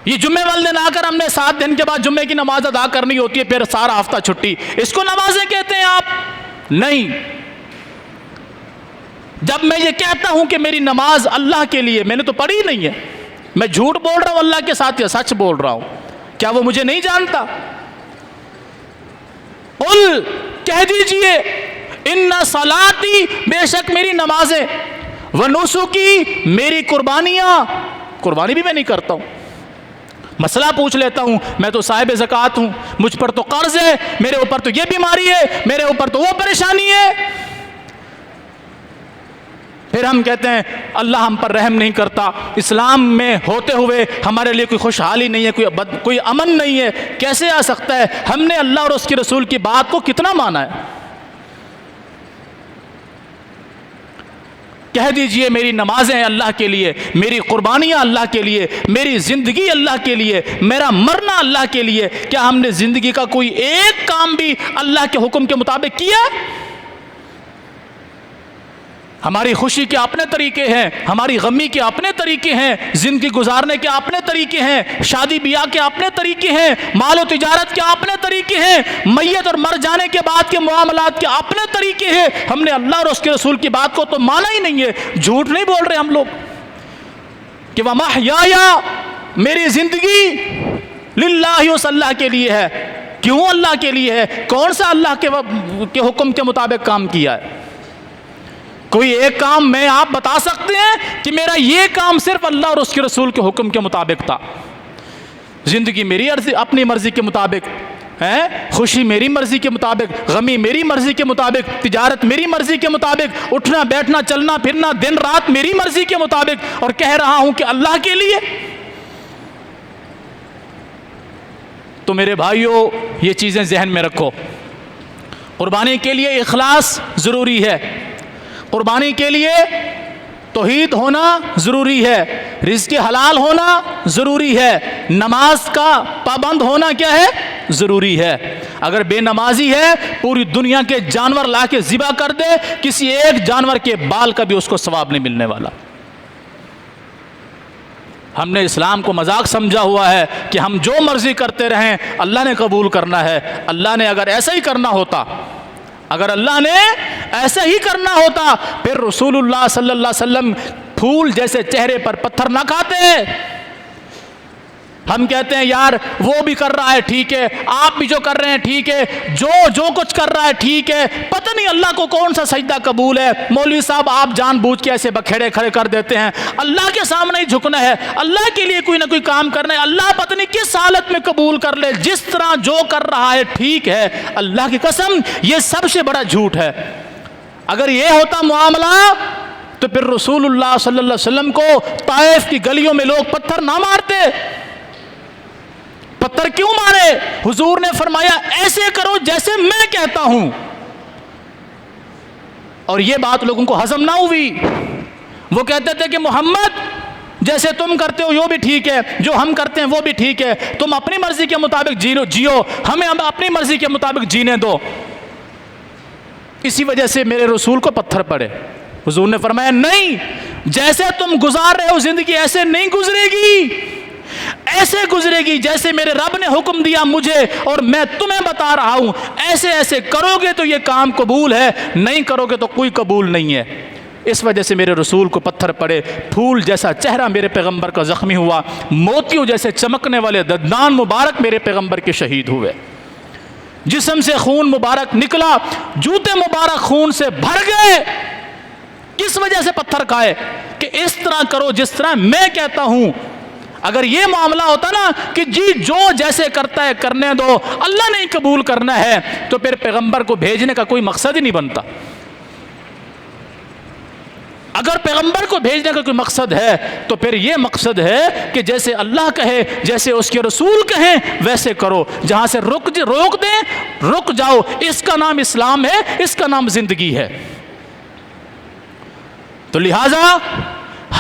یہ جمعے والے دن آ کر ہم نے 7 دن کے بعد جمعے کی نماز ادا کرنی ہوتی ہے، پھر سارا ہفتہ چھٹی، اس کو نمازیں کہتے ہیں آپ؟ نہیں۔ جب میں یہ کہتا ہوں کہ میری نماز اللہ کے لیے، میں نے تو پڑھی نہیں ہے، میں جھوٹ بول رہا ہوں اللہ کے ساتھ یا سچ بول رہا ہوں؟ کیا وہ مجھے نہیں جانتا؟ قل، کہہ دیجئے، ان صلاتی، بے شک میری نمازیں، ونسکی، میری قربانیاں، قربانی بھی میں نہیں کرتا ہوں۔ مسئلہ پوچھ لیتا ہوں، میں تو صاحب زکوٰۃ ہوں، مجھ پر تو قرض ہے، میرے اوپر تو یہ بیماری ہے، میرے اوپر تو وہ پریشانی ہے، پھر ہم کہتے ہیں اللہ ہم پر رحم نہیں کرتا، اسلام میں ہوتے ہوئے ہمارے لیے کوئی خوشحالی نہیں ہے، کوئی امن نہیں ہے۔ کیسے آ سکتا ہے؟ ہم نے اللہ اور اس کے رسول کی بات کو کتنا مانا ہے؟ کہہ دیجئے میری نمازیں اللہ کے لیے، میری قربانیاں اللہ کے لیے، میری زندگی اللہ کے لیے، میرا مرنا اللہ کے لیے۔ کیا ہم نے زندگی کا کوئی ایک کام بھی اللہ کے حکم کے مطابق کیا؟ ہماری خوشی کے اپنے طریقے ہیں، ہماری غمی کے اپنے طریقے ہیں، زندگی گزارنے کے اپنے طریقے ہیں، شادی بیاہ کے اپنے طریقے ہیں، مال و تجارت کے اپنے طریقے ہیں، میت اور مر جانے کے بعد کے معاملات کے اپنے طریقے ہیں۔ ہم نے اللہ اور اس کے رسول کی بات کو تو مانا ہی نہیں ہے۔ جھوٹ نہیں بول رہے ہم لوگ کہ وَمَحْيَايَ، میری زندگی للہ، اس اللہ کے لیے ہے۔ کیوں اللہ کے لیے ہے؟ کون سا اللہ کے حکم کے مطابق کام کیا ہے؟ کوئی ایک کام میں آپ بتا سکتے ہیں کہ میرا یہ کام صرف اللہ اور اس کے رسول کے حکم کے مطابق تھا؟ زندگی میری اپنی مرضی کے مطابق ہے، خوشی میری مرضی کے مطابق، غمی میری مرضی کے مطابق، تجارت میری مرضی کے مطابق، اٹھنا بیٹھنا چلنا پھرنا دن رات میری مرضی کے مطابق، اور کہہ رہا ہوں کہ اللہ کے لیے۔ تو میرے بھائیوں، یہ چیزیں ذہن میں رکھو۔ قربانی کے لیے اخلاص ضروری ہے، قربانی کے لیے توحید ہونا ضروری ہے، رزق حلال ہونا ضروری ہے، نماز کا پابند ہونا کیا ہے؟ ضروری ہے۔ اگر بے نمازی ہے، پوری دنیا کے جانور لا کے ذبح کر دے، کسی ایک جانور کے بال کا بھی اس کو ثواب نہیں ملنے والا۔ ہم نے اسلام کو مذاق سمجھا ہوا ہے کہ ہم جو مرضی کرتے رہیں، اللہ نے قبول کرنا ہے۔ اللہ نے اگر ایسا ہی کرنا ہوتا، اگر اللہ نے ایسا ہی کرنا ہوتا، پھر رسول اللہ صلی اللہ علیہ وسلم پھول جیسے چہرے پر پتھر نہ کھاتے۔ ہم کہتے ہیں یار وہ بھی کر رہا ہے ٹھیک ہے، آپ بھی جو کر رہے ہیں ٹھیک ہے، جو کچھ کر رہا ہے ٹھیک ہے، پتہ نہیں اللہ کو کون سا سجدہ قبول ہے۔ مولوی صاحب آپ جان بوجھ کے ایسے بکھیڑے کھڑے کر دیتے ہیں، اللہ کے سامنے ہی جھکنا ہے، اللہ کے لیے کوئی نہ کوئی کام کرنا ہے، اللہ پتہ نہیں کس حالت میں قبول کر لے، جس طرح جو کر رہا ہے ٹھیک ہے۔ اللہ کی قسم یہ سب سے بڑا جھوٹ ہے۔ اگر یہ ہوتا معاملہ تو پھر رسول اللہ صلی اللہ علیہ وسلم کو طائف کی گلیوں میں لوگ پتھر نہ مارتے۔ پتھر کیوں مارے؟ حضور نے فرمایا ایسے کرو جیسے میں کہتا ہوں، اور یہ بات لوگوں کو ہضم نہ ہوئی۔ وہ کہتے تھے کہ محمد جیسے تم کرتے ہو وہ بھی ٹھیک ہے، جو ہم کرتے ہیں وہ بھی ٹھیک ہے، تم اپنی مرضی کے مطابق جیو، ہمیں اپنی مرضی کے مطابق جینے دو۔ اسی وجہ سے میرے رسول کو پتھر پڑے۔ حضور نے فرمایا نہیں، جیسے تم گزار رہے ہو زندگی ایسے نہیں گزرے گی، ایسے گزرے گی جیسے میرے رب نے حکم دیا مجھے اور میں تمہیں بتا رہا ہوں۔ ایسے کرو گے تو یہ کام قبول ہے، نہیں کرو گے تو کوئی قبول نہیں ہے۔ اس وجہ سے میرے رسول کو پتھر پڑے، پھول جیسا چہرہ میرے پیغمبر کا زخمی ہوا، موتیوں جیسے چمکنے والے دندان مبارک میرے پیغمبر کے شہید ہوئے، جسم سے خون مبارک نکلا، جوتے مبارک خون سے بھر گئے۔ کس وجہ سے پتھر کھائے؟ کہ اس طرح کرو جس طرح میں کہتا ہوں۔ اگر یہ معاملہ ہوتا نا کہ جی جو جیسے کرتا ہے کرنے دو، اللہ نے قبول کرنا ہے، تو پھر پیغمبر کو بھیجنے کا کوئی مقصد ہی نہیں بنتا۔ اگر پیغمبر کو بھیجنے کا کوئی مقصد ہے تو پھر یہ مقصد ہے کہ جیسے اللہ کہے، جیسے اس کے رسول کہیں ویسے کرو، جہاں سے روک دیں رک جاؤ۔ اس کا نام اسلام ہے، اس کا نام زندگی ہے۔ تو لہٰذا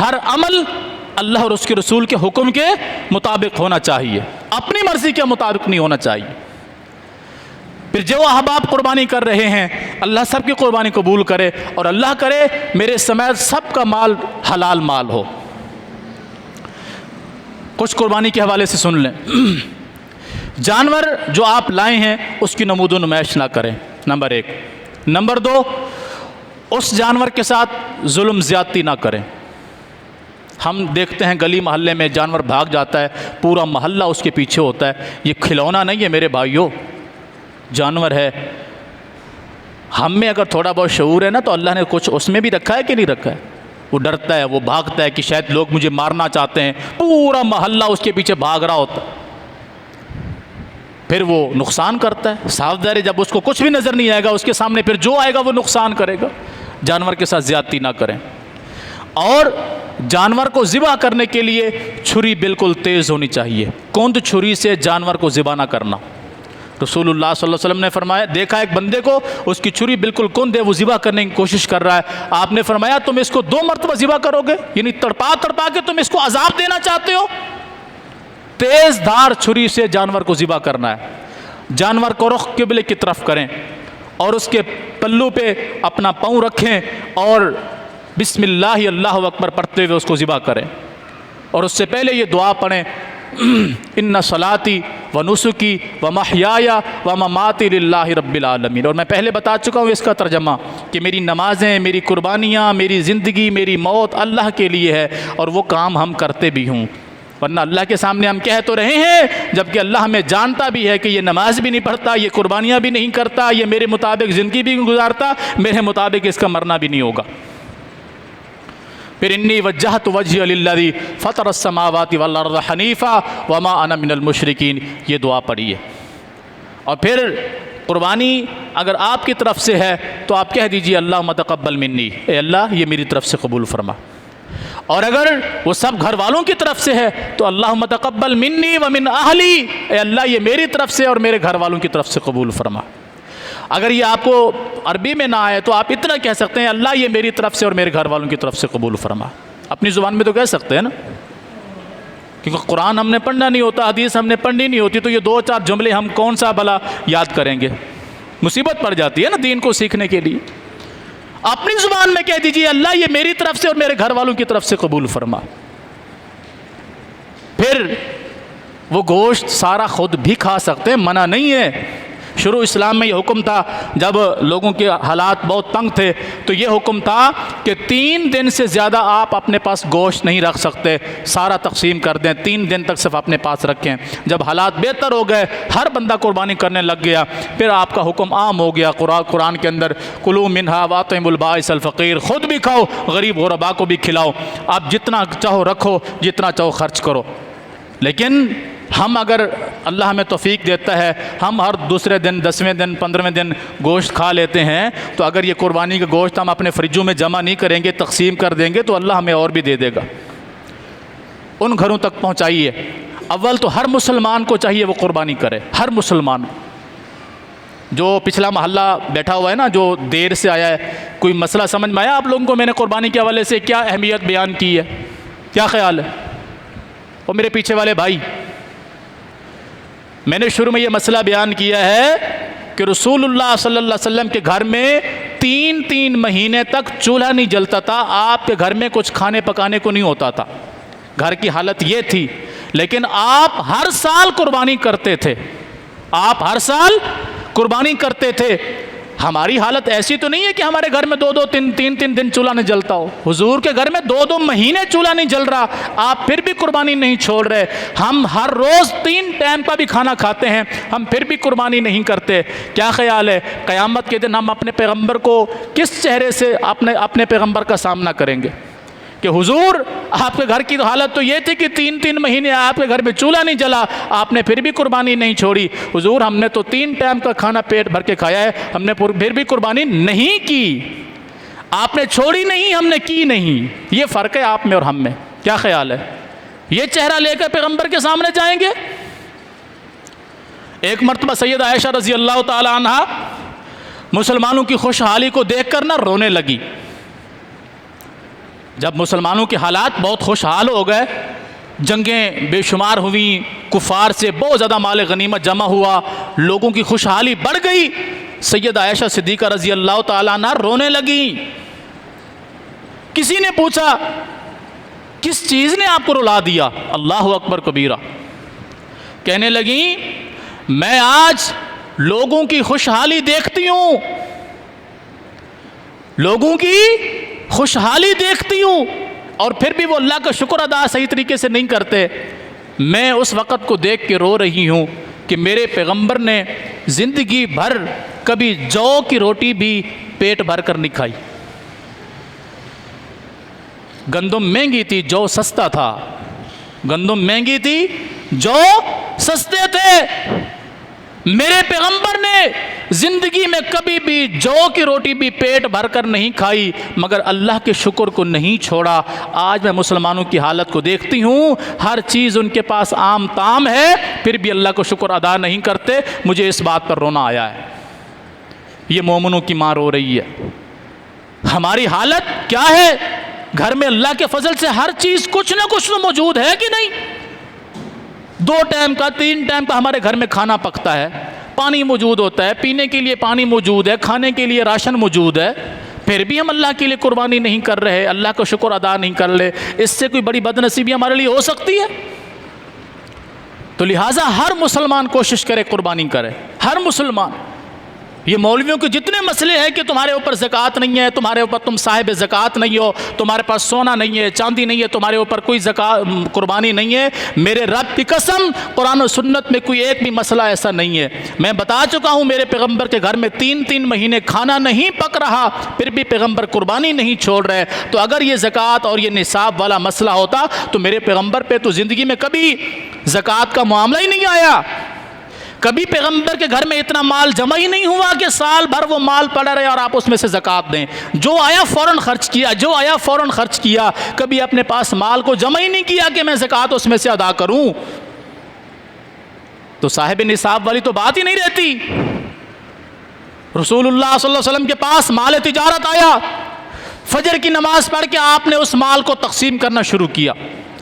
ہر عمل اللہ اور اس کے رسول کے حکم کے مطابق ہونا چاہیے، اپنی مرضی کے مطابق نہیں ہونا چاہیے۔ پھر جو احباب قربانی کر رہے ہیں اللہ سب کی قربانی قبول کرے، اور اللہ کرے میرے سمیت سب کا مال حلال مال ہو۔ کچھ قربانی کے حوالے سے سن لیں۔ جانور جو آپ لائے ہیں اس کی نمود و نمائش نہ کریں، نمبر 1۔ نمبر 2، اس جانور کے ساتھ ظلم زیادتی نہ کریں۔ ہم دیکھتے ہیں گلی محلے میں جانور بھاگ جاتا ہے، پورا محلہ اس کے پیچھے ہوتا ہے۔ یہ کھلونا نہیں ہے میرے بھائیوں، جانور ہے۔ ہم میں اگر تھوڑا بہت شعور ہے نا تو اللہ نے کچھ اس میں بھی رکھا ہے کہ نہیں رکھا ہے؟ وہ ڈرتا ہے، وہ بھاگتا ہے کہ شاید لوگ مجھے مارنا چاہتے ہیں، پورا محلہ اس کے پیچھے بھاگ رہا ہوتا ہے، پھر وہ نقصان کرتا ہے۔ صاف ظاہر ہے جب اس کو کچھ بھی نظر نہیں آئے گا اس کے سامنے پھر جو آئے گا وہ نقصان کرے گا۔ جانور کے ساتھ زیادتی نہ کریں۔ اور جانور کو ذبح کرنے کے لیے چھری بالکل تیز ہونی چاہیے، کند چھری سے جانور کو ذبح نہ کرنا۔ رسول اللہ صلی اللہ علیہ وسلم نے فرمایا، دیکھا ایک بندے کو اس کی چھری بالکل کند ہے، وہ ذبح کرنے کی کوشش کر رہا ہے، آپ نے فرمایا تم اس کو 2 مرتبہ ذبح کرو گے، یعنی تڑپا تڑپا کے تم اس کو عذاب دینا چاہتے ہو؟ تیز دھار چھری سے جانور کو ذبح کرنا ہے۔ جانور کو رخ قبلے کی طرف کریں اور اس کے پلو پہ اپنا پاؤں رکھیں اور بسم اللہ اللہ اکبر پڑھتے ہوئے اس کو ذبح کریں، اور اس سے پہلے یہ دعا پڑھیں، ان صلاتی و نسکی و محیای و مماتی للہ رب العالمین۔ اور میں پہلے بتا چکا ہوں اس کا ترجمہ کہ میری نمازیں، میری قربانیاں، میری زندگی، میری موت اللہ کے لیے ہے، اور وہ کام ہم کرتے بھی ہوں، ورنہ اللہ کے سامنے ہم کہہ تو رہے ہیں جبکہ اللہ ہمیں جانتا بھی ہے کہ یہ نماز بھی نہیں پڑھتا، یہ قربانیاں بھی نہیں کرتا، یہ میرے مطابق زندگی بھی نہیں گزارتا، میرے مطابق اس کا مرنا بھی نہیں ہوگا۔ پھر انی وجہت وجہی للذی فطر السماوات والارض حنیفا وما انا من المشرکین، یہ دعا پڑھیے۔ اور پھر قربانی اگر آپ کی طرف سے ہے تو آپ کہہ دیجئے اللہم تقبل منی، اے اللہ یہ میری طرف سے قبول فرما۔ اور اگر وہ سب گھر والوں کی طرف سے ہے تو اللہم تقبل منی ومن اہلی، اے اللہ یہ میری طرف سے اور میرے گھر والوں کی طرف سے قبول فرما۔ اگر یہ آپ کو عربی میں نہ آئے تو آپ اتنا کہہ سکتے ہیں اللہ یہ میری طرف سے اور میرے گھر والوں کی طرف سے قبول فرما، اپنی زبان میں تو کہہ سکتے ہیں نا، کیونکہ قرآن ہم نے پڑھنا نہیں ہوتا، حدیث ہم نے پڑھنی نہیں ہوتی، تو یہ 2-4 جملے ہم کون سا بھلا یاد کریں گے؟ مصیبت پڑ جاتی ہے نا دین کو سیکھنے کے لیے۔ اپنی زبان میں کہہ دیجئے اللہ یہ میری طرف سے اور میرے گھر والوں کی طرف سے قبول فرما۔ پھر وہ گوشت سارا خود بھی کھا سکتے ہیں، منع نہیں ہے۔ شروع اسلام میں یہ حکم تھا، جب لوگوں کے حالات بہت تنگ تھے تو یہ حکم تھا کہ 3 دن سے زیادہ آپ اپنے پاس گوشت نہیں رکھ سکتے، سارا تقسیم کر دیں، 3 دن تک صرف اپنے پاس رکھیں۔ جب حالات بہتر ہو گئے، ہر بندہ قربانی کرنے لگ گیا، پھر آپ کا حکم عام ہو گیا قرآن کے اندر، کلوا منہا واطعموا البائس الفقیر، خود بھی کھاؤ، غریب غربا کو بھی کھلاؤ، آپ جتنا چاہو رکھو، جتنا چاہو خرچ کرو۔ لیکن ہم اگر اللہ ہمیں توفیق دیتا ہے ہم ہر دوسرے دن، 10ویں دن، 15ویں دن گوشت کھا لیتے ہیں، تو اگر یہ قربانی کا گوشت ہم اپنے فریجوں میں جمع نہیں کریں گے، تقسیم کر دیں گے تو اللہ ہمیں اور بھی دے دے گا۔ ان گھروں تک پہنچائیے۔ اول تو ہر مسلمان کو چاہیے وہ قربانی کرے، ہر مسلمان۔ جو پچھلا محلہ بیٹھا ہوا ہے نا، جو دیر سے آیا ہے، کوئی مسئلہ سمجھ میں آیا آپ لوگوں کو؟ میں نے قربانی کے حوالے سے کیا اہمیت بیان کی ہے، کیا خیال ہے؟ اور میرے پیچھے والے بھائی، میں نے شروع میں یہ مسئلہ بیان کیا ہے کہ رسول اللہ صلی اللہ علیہ وسلم کے گھر میں 3 مہینے تک چولہا نہیں جلتا تھا، آپ کے گھر میں کچھ کھانے پکانے کو نہیں ہوتا تھا، گھر کی حالت یہ تھی، لیکن آپ ہر سال قربانی کرتے تھے، آپ ہر سال قربانی کرتے تھے۔ ہماری حالت ایسی تو نہیں ہے کہ ہمارے گھر میں 2-3 دن چولہا نہیں جلتا ہو، حضور کے گھر میں 2 مہینے چولہا نہیں جل رہا، آپ پھر بھی قربانی نہیں چھوڑ رہے۔ ہم ہر روز 3 ٹائم کا بھی کھانا کھاتے ہیں، ہم پھر بھی قربانی نہیں کرتے۔ کیا خیال ہے قیامت کے دن ہم اپنے پیغمبر کو کس چہرے سے اپنے پیغمبر کا سامنا کریں گے کہ حضور آپ کے گھر کی حالت تو یہ تھی کہ 3 مہینے آپ کے گھر میں چولہا نہیں جلا، آپ نے پھر بھی قربانی نہیں چھوڑی۔ حضور ہم نے تو 3 ٹائم کا کھانا پیٹ بھر کے کھایا ہے، ہم نے پھر بھی قربانی نہیں کی۔ آپ نے چھوڑی نہیں، ہم نے کی نہیں، یہ فرق ہے آپ میں اور ہم میں۔ کیا خیال ہے؟ یہ چہرہ لے کر پیغمبر کے سامنے جائیں گے؟ ایک مرتبہ سیدہ عائشہ رضی اللہ تعالی عنہ مسلمانوں کی خوشحالی کو دیکھ کر نہ رونے لگی۔ جب مسلمانوں کے حالات بہت خوشحال ہو گئے جنگیں بے شمار ہوئیں، کفار سے بہت زیادہ مال غنیمت جمع ہوا، لوگوں کی خوشحالی بڑھ گئی۔ سیدہ عائشہ صدیقہ رضی اللہ تعالیٰ عنہ رونے لگیں۔ کسی نے پوچھا کس چیز نے آپ کو رلا دیا؟ اللہ اکبر کبیرہ۔ کہنے لگیں میں آج لوگوں کی خوشحالی دیکھتی ہوں، لوگوں کی خوشحالی دیکھتی ہوں، اور پھر بھی وہ اللہ کا شکر ادا صحیح طریقے سے نہیں کرتے۔ میں اس وقت کو دیکھ کے رو رہی ہوں کہ میرے پیغمبر نے زندگی بھر کبھی جو کی روٹی بھی پیٹ بھر کر نہیں کھائی۔ گندم مہنگی تھی، جو سستا تھا۔ گندم مہنگی تھی، جو سستے تھے۔ میرے پیغمبر نے زندگی میں کبھی بھی جو کی روٹی بھی پیٹ بھر کر نہیں کھائی، مگر اللہ کے شکر کو نہیں چھوڑا۔ آج میں مسلمانوں کی حالت کو دیکھتی ہوں، ہر چیز ان کے پاس عام تام ہے، پھر بھی اللہ کو شکر ادا نہیں کرتے۔ مجھے اس بات پر رونا آیا ہے۔ یہ مومنوں کی ماں رو رہی ہے۔ ہماری حالت کیا ہے؟ گھر میں اللہ کے فضل سے ہر چیز کچھ نہ کچھ تو موجود ہے کہ نہیں؟ 2 ٹائم کا 3 ٹائم کا ہمارے گھر میں کھانا پکتا ہے، پانی موجود ہوتا ہے، پینے کے لیے پانی موجود ہے، کھانے کے لیے راشن موجود ہے، پھر بھی ہم اللہ کے لیے قربانی نہیں کر رہے، اللہ کا شکر ادا نہیں کر رہے۔ اس سے کوئی بڑی بد نصیبی ہمارے لیے ہو سکتی ہے؟ تو لہٰذا ہر مسلمان کوشش کرے قربانی کرے، ہر مسلمان۔ یہ مولویوں کے جتنے مسئلے ہیں کہ تمہارے اوپر زکوٰۃ نہیں ہے، تمہارے اوپر تم صاحب زکوٰۃ نہیں ہو، تمہارے پاس سونا نہیں ہے، چاندی نہیں ہے، تمہارے اوپر کوئی قربانی نہیں ہے، میرے رب کی قسم قرآن و سنت میں کوئی ایک بھی مسئلہ ایسا نہیں ہے۔ میں بتا چکا ہوں میرے پیغمبر کے گھر میں 3 مہینے کھانا نہیں پک رہا، پھر بھی پیغمبر قربانی نہیں چھوڑ رہے۔ تو اگر یہ زکوٰۃ اور یہ نصاب والا مسئلہ ہوتا تو میرے پیغمبر پہ تو زندگی میں کبھی زکوٰۃ کا معاملہ ہی نہیں آیا۔ کبھی پیغمبر کے گھر میں اتنا مال جمع ہی نہیں ہوا کہ سال بھر وہ مال پڑا رہے اور آپ اس میں سے زکوٰۃ دیں۔ جو آیا فوراً خرچ کیا، جو آیا فوراً خرچ کیا، کبھی اپنے پاس مال کو جمع ہی نہیں کیا کہ میں زکوٰۃ اس میں سے ادا کروں۔ تو صاحب نصاب والی تو بات ہی نہیں رہتی۔ رسول اللہ صلی اللہ علیہ وسلم کے پاس مال تجارت آیا، فجر کی نماز پڑھ کے آپ نے اس مال کو تقسیم کرنا شروع کیا۔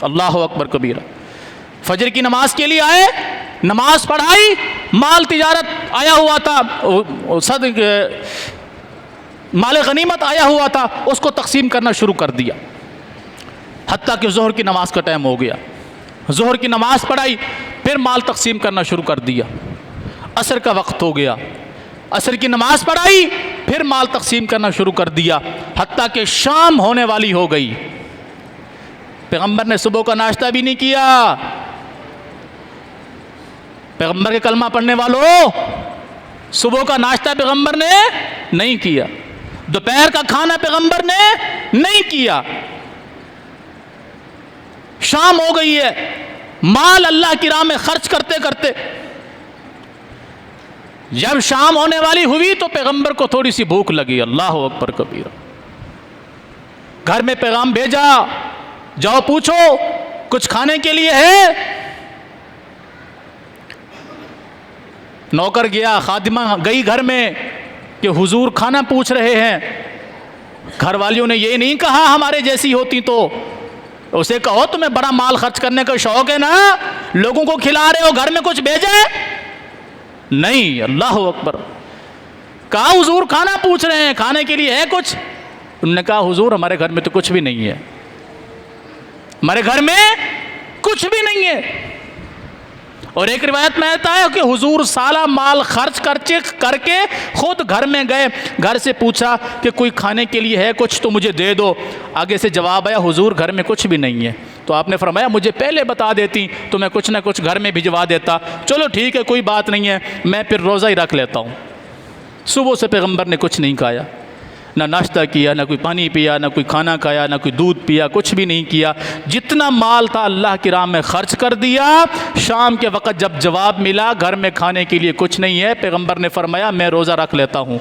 اللہ اکبر کبیرہ۔ فجر کی نماز کے لیے آئے، نماز پڑھائی، مال تجارت آیا ہوا تھا، مال غنیمت آیا ہوا تھا، اس کو تقسیم کرنا شروع کر دیا، حتیٰ کہ ظہر کی نماز کا ٹائم ہو گیا۔ ظہر کی نماز پڑھائی، پھر مال تقسیم کرنا شروع کر دیا۔ عصر کا وقت ہو گیا، عصر کی نماز پڑھائی، پھر مال تقسیم کرنا شروع کر دیا، حتیٰ کہ شام ہونے والی ہو گئی۔ پیغمبر نے صبح کا ناشتہ بھی نہیں کیا۔ پیغمبر کے کلمہ پڑھنے والوں، صبح کا ناشتہ پیغمبر نے نہیں کیا، دوپہر کا کھانا پیغمبر نے نہیں کیا۔ شام ہو گئی ہے، مال اللہ کی راہ میں خرچ کرتے کرتے جب شام ہونے والی ہوئی تو پیغمبر کو تھوڑی سی بھوک لگی۔ اللہ اکبر کبیرہ۔ گھر میں پیغام بھیجا، جاؤ پوچھو کچھ کھانے کے لیے ہے؟ نوکر گیا، خادمہ گئی گھر میں کہ حضور کھانا پوچھ رہے ہیں۔ گھر والیوں نے یہ نہیں کہا ہمارے جیسی ہوتی تو، اسے کہو تمہیں بڑا مال خرچ کرنے کا شوق ہے نا، لوگوں کو کھلا رہے ہو، گھر میں کچھ بھیجے؟ نہیں۔ اللہ اکبر۔ کہا حضور کھانا پوچھ رہے ہیں، کھانے کے لیے ہے کچھ؟ انہوں نے کہا حضور ہمارے گھر میں تو کچھ بھی نہیں ہے، ہمارے گھر میں کچھ بھی نہیں ہے۔ اور ایک روایت میں آتا ہے کہ حضور سالہ مال خرچ کر کے خود گھر میں گئے، گھر سے پوچھا کہ کوئی کھانے کے لیے ہے کچھ تو مجھے دے دو۔ آگے سے جواب آیا حضور گھر میں کچھ بھی نہیں ہے۔ تو آپ نے فرمایا مجھے پہلے بتا دیتی تو میں کچھ نہ کچھ گھر میں بھجوا دیتا۔ چلو ٹھیک ہے کوئی بات نہیں ہے، میں پھر روزہ ہی رکھ لیتا ہوں۔ صبح سے پیغمبر نے کچھ نہیں کھایا، نہ ناشتہ کیا، نہ کوئی پانی پیا، نہ کوئی کھانا کھایا، نہ کوئی دودھ پیا، کچھ بھی نہیں کیا۔ جتنا مال تھا اللہ کی راہ میں خرچ کر دیا۔ شام کے وقت جب جواب ملا گھر میں کھانے کے لیے کچھ نہیں ہے، پیغمبر نے فرمایا میں روزہ رکھ لیتا ہوں،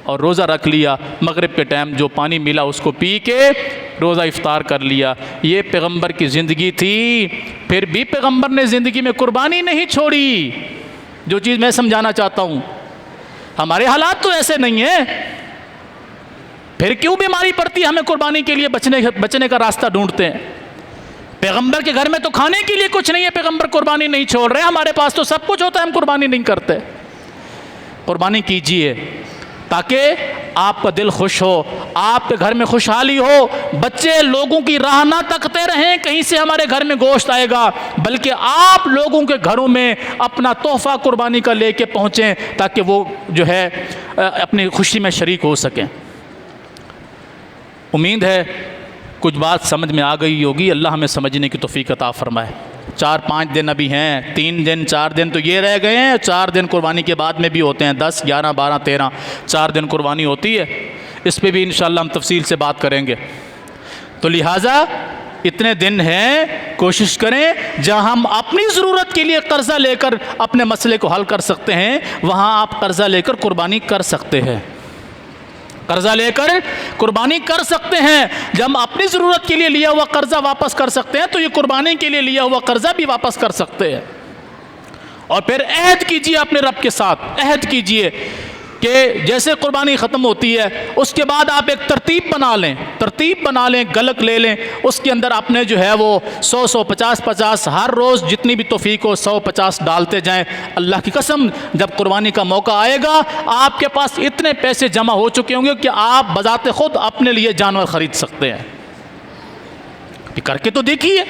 اور روزہ رکھ لیا۔ مغرب کے ٹائم جو پانی ملا اس کو پی کے روزہ افطار کر لیا۔ یہ پیغمبر کی زندگی تھی۔ پھر بھی پیغمبر نے زندگی میں قربانی نہیں چھوڑی۔ جو چیز میں سمجھانا چاہتا ہوں، ہمارے حالات تو ایسے نہیں ہیں، پھر کیوں بیماری پڑتی ہے ہمیں قربانی کے لیے بچنے کا راستہ ڈھونڈتے ہیں۔ پیغمبر کے گھر میں تو کھانے کے لیے کچھ نہیں ہے، پیغمبر قربانی نہیں چھوڑ رہے، ہمارے پاس تو سب کچھ ہوتا ہے، ہم قربانی نہیں کرتے۔ قربانی کیجئے تاکہ آپ کا دل خوش ہو، آپ کے گھر میں خوشحالی ہو، بچے لوگوں کی راہ نہ تکتے رہیں کہیں سے ہمارے گھر میں گوشت آئے گا، بلکہ آپ لوگوں کے گھروں میں اپنا تحفہ قربانی کا لے کے پہنچیں تاکہ وہ جو ہے اپنی خوشی میں شریک ہو سکیں۔ امید ہے کچھ بات سمجھ میں آ گئی ہوگی، اللہ ہمیں سمجھنے کی توفیق عطا فرمائے۔ 4-5 دن ابھی ہیں، 3 دن 4 دن تو یہ رہ گئے ہیں، 4 دن قربانی کے بعد میں بھی ہوتے ہیں، 10 11 12 13 4 دن قربانی ہوتی ہے، اس پہ بھی انشاءاللہ ہم تفصیل سے بات کریں گے۔ تو لہٰذا اتنے دن ہیں، کوشش کریں جہاں ہم اپنی ضرورت کے لیے قرضہ لے کر اپنے مسئلے کو حل کر سکتے ہیں، وہاں آپ قرضہ لے کر قربانی کر سکتے ہیں، قرضہ لے کر قربانی کر سکتے ہیں۔ جب ہم اپنی ضرورت کے لیے لیا ہوا قرضہ واپس کر سکتے ہیں تو یہ قربانی کے لیے لیا ہوا قرضہ بھی واپس کر سکتے ہیں۔ اور پھر عہد کیجئے اپنے رب کے ساتھ، عہد کیجئے کہ جیسے قربانی ختم ہوتی ہے اس کے بعد آپ ایک ترتیب بنا لیں، گلک لے لیں، اس کے اندر اپنے جو ہے وہ 100 50 ہر روز جتنی بھی توفیق ہو 150 ڈالتے جائیں۔ اللہ کی قسم جب قربانی کا موقع آئے گا آپ کے پاس اتنے پیسے جمع ہو چکے ہوں گے کہ آپ بذات خود اپنے لیے جانور خرید سکتے ہیں۔ کر کے تو دیکھیے،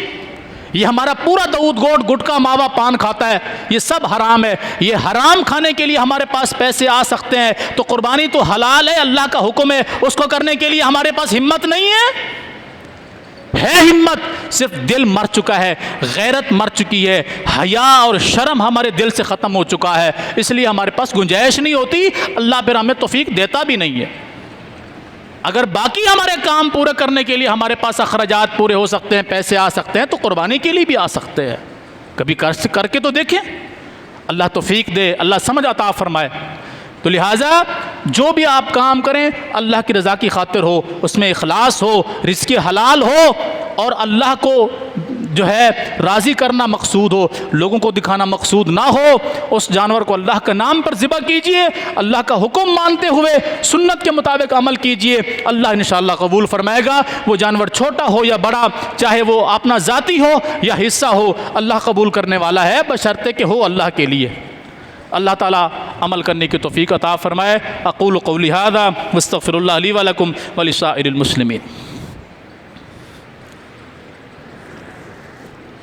یہ ہمارا پورا دودھ گوٹ گٹکا ماوا پان کھاتا ہے، یہ سب حرام ہے، یہ حرام کھانے کے لیے ہمارے پاس پیسے آ سکتے ہیں، تو قربانی تو حلال ہے، اللہ کا حکم ہے، اس کو کرنے کے لیے ہمارے پاس ہمت نہیں ہے ہمت، صرف دل مر چکا ہے، غیرت مر چکی ہے، حیا اور شرم ہمارے دل سے ختم ہو چکا ہے، اس لیے ہمارے پاس گنجائش نہیں ہوتی، اللہ پھر ہمیں توفیق دیتا بھی نہیں ہے۔ اگر باقی ہمارے کام پورے کرنے کے لیے ہمارے پاس اخراجات پورے ہو سکتے ہیں، پیسے آ سکتے ہیں، تو قربانی کے لیے بھی آ سکتے ہیں، کبھی کر کے تو دیکھیں، اللہ توفیق دے، اللہ سمجھ عطا فرمائے۔ تو لہٰذا جو بھی آپ کام کریں اللہ کی رضا کی خاطر ہو، اس میں اخلاص ہو، رزق حلال ہو، اور اللہ کو جو ہے راضی کرنا مقصود ہو، لوگوں کو دکھانا مقصود نہ ہو۔ اس جانور کو اللہ کے نام پر ذبح کیجئے، اللہ کا حکم مانتے ہوئے سنت کے مطابق عمل کیجئے، اللہ انشاءاللہ قبول فرمائے گا۔ وہ جانور چھوٹا ہو یا بڑا، چاہے وہ اپنا ذاتی ہو یا حصہ ہو، اللہ قبول کرنے والا ہے، بشرطے کہ ہو اللہ کے لیے۔ اللہ تعالیٰ عمل کرنے کی توفیق عطا فرمائے۔ اقول قولی ھذا واستغفر اللہ لی ولکم ولسائر المسلمین۔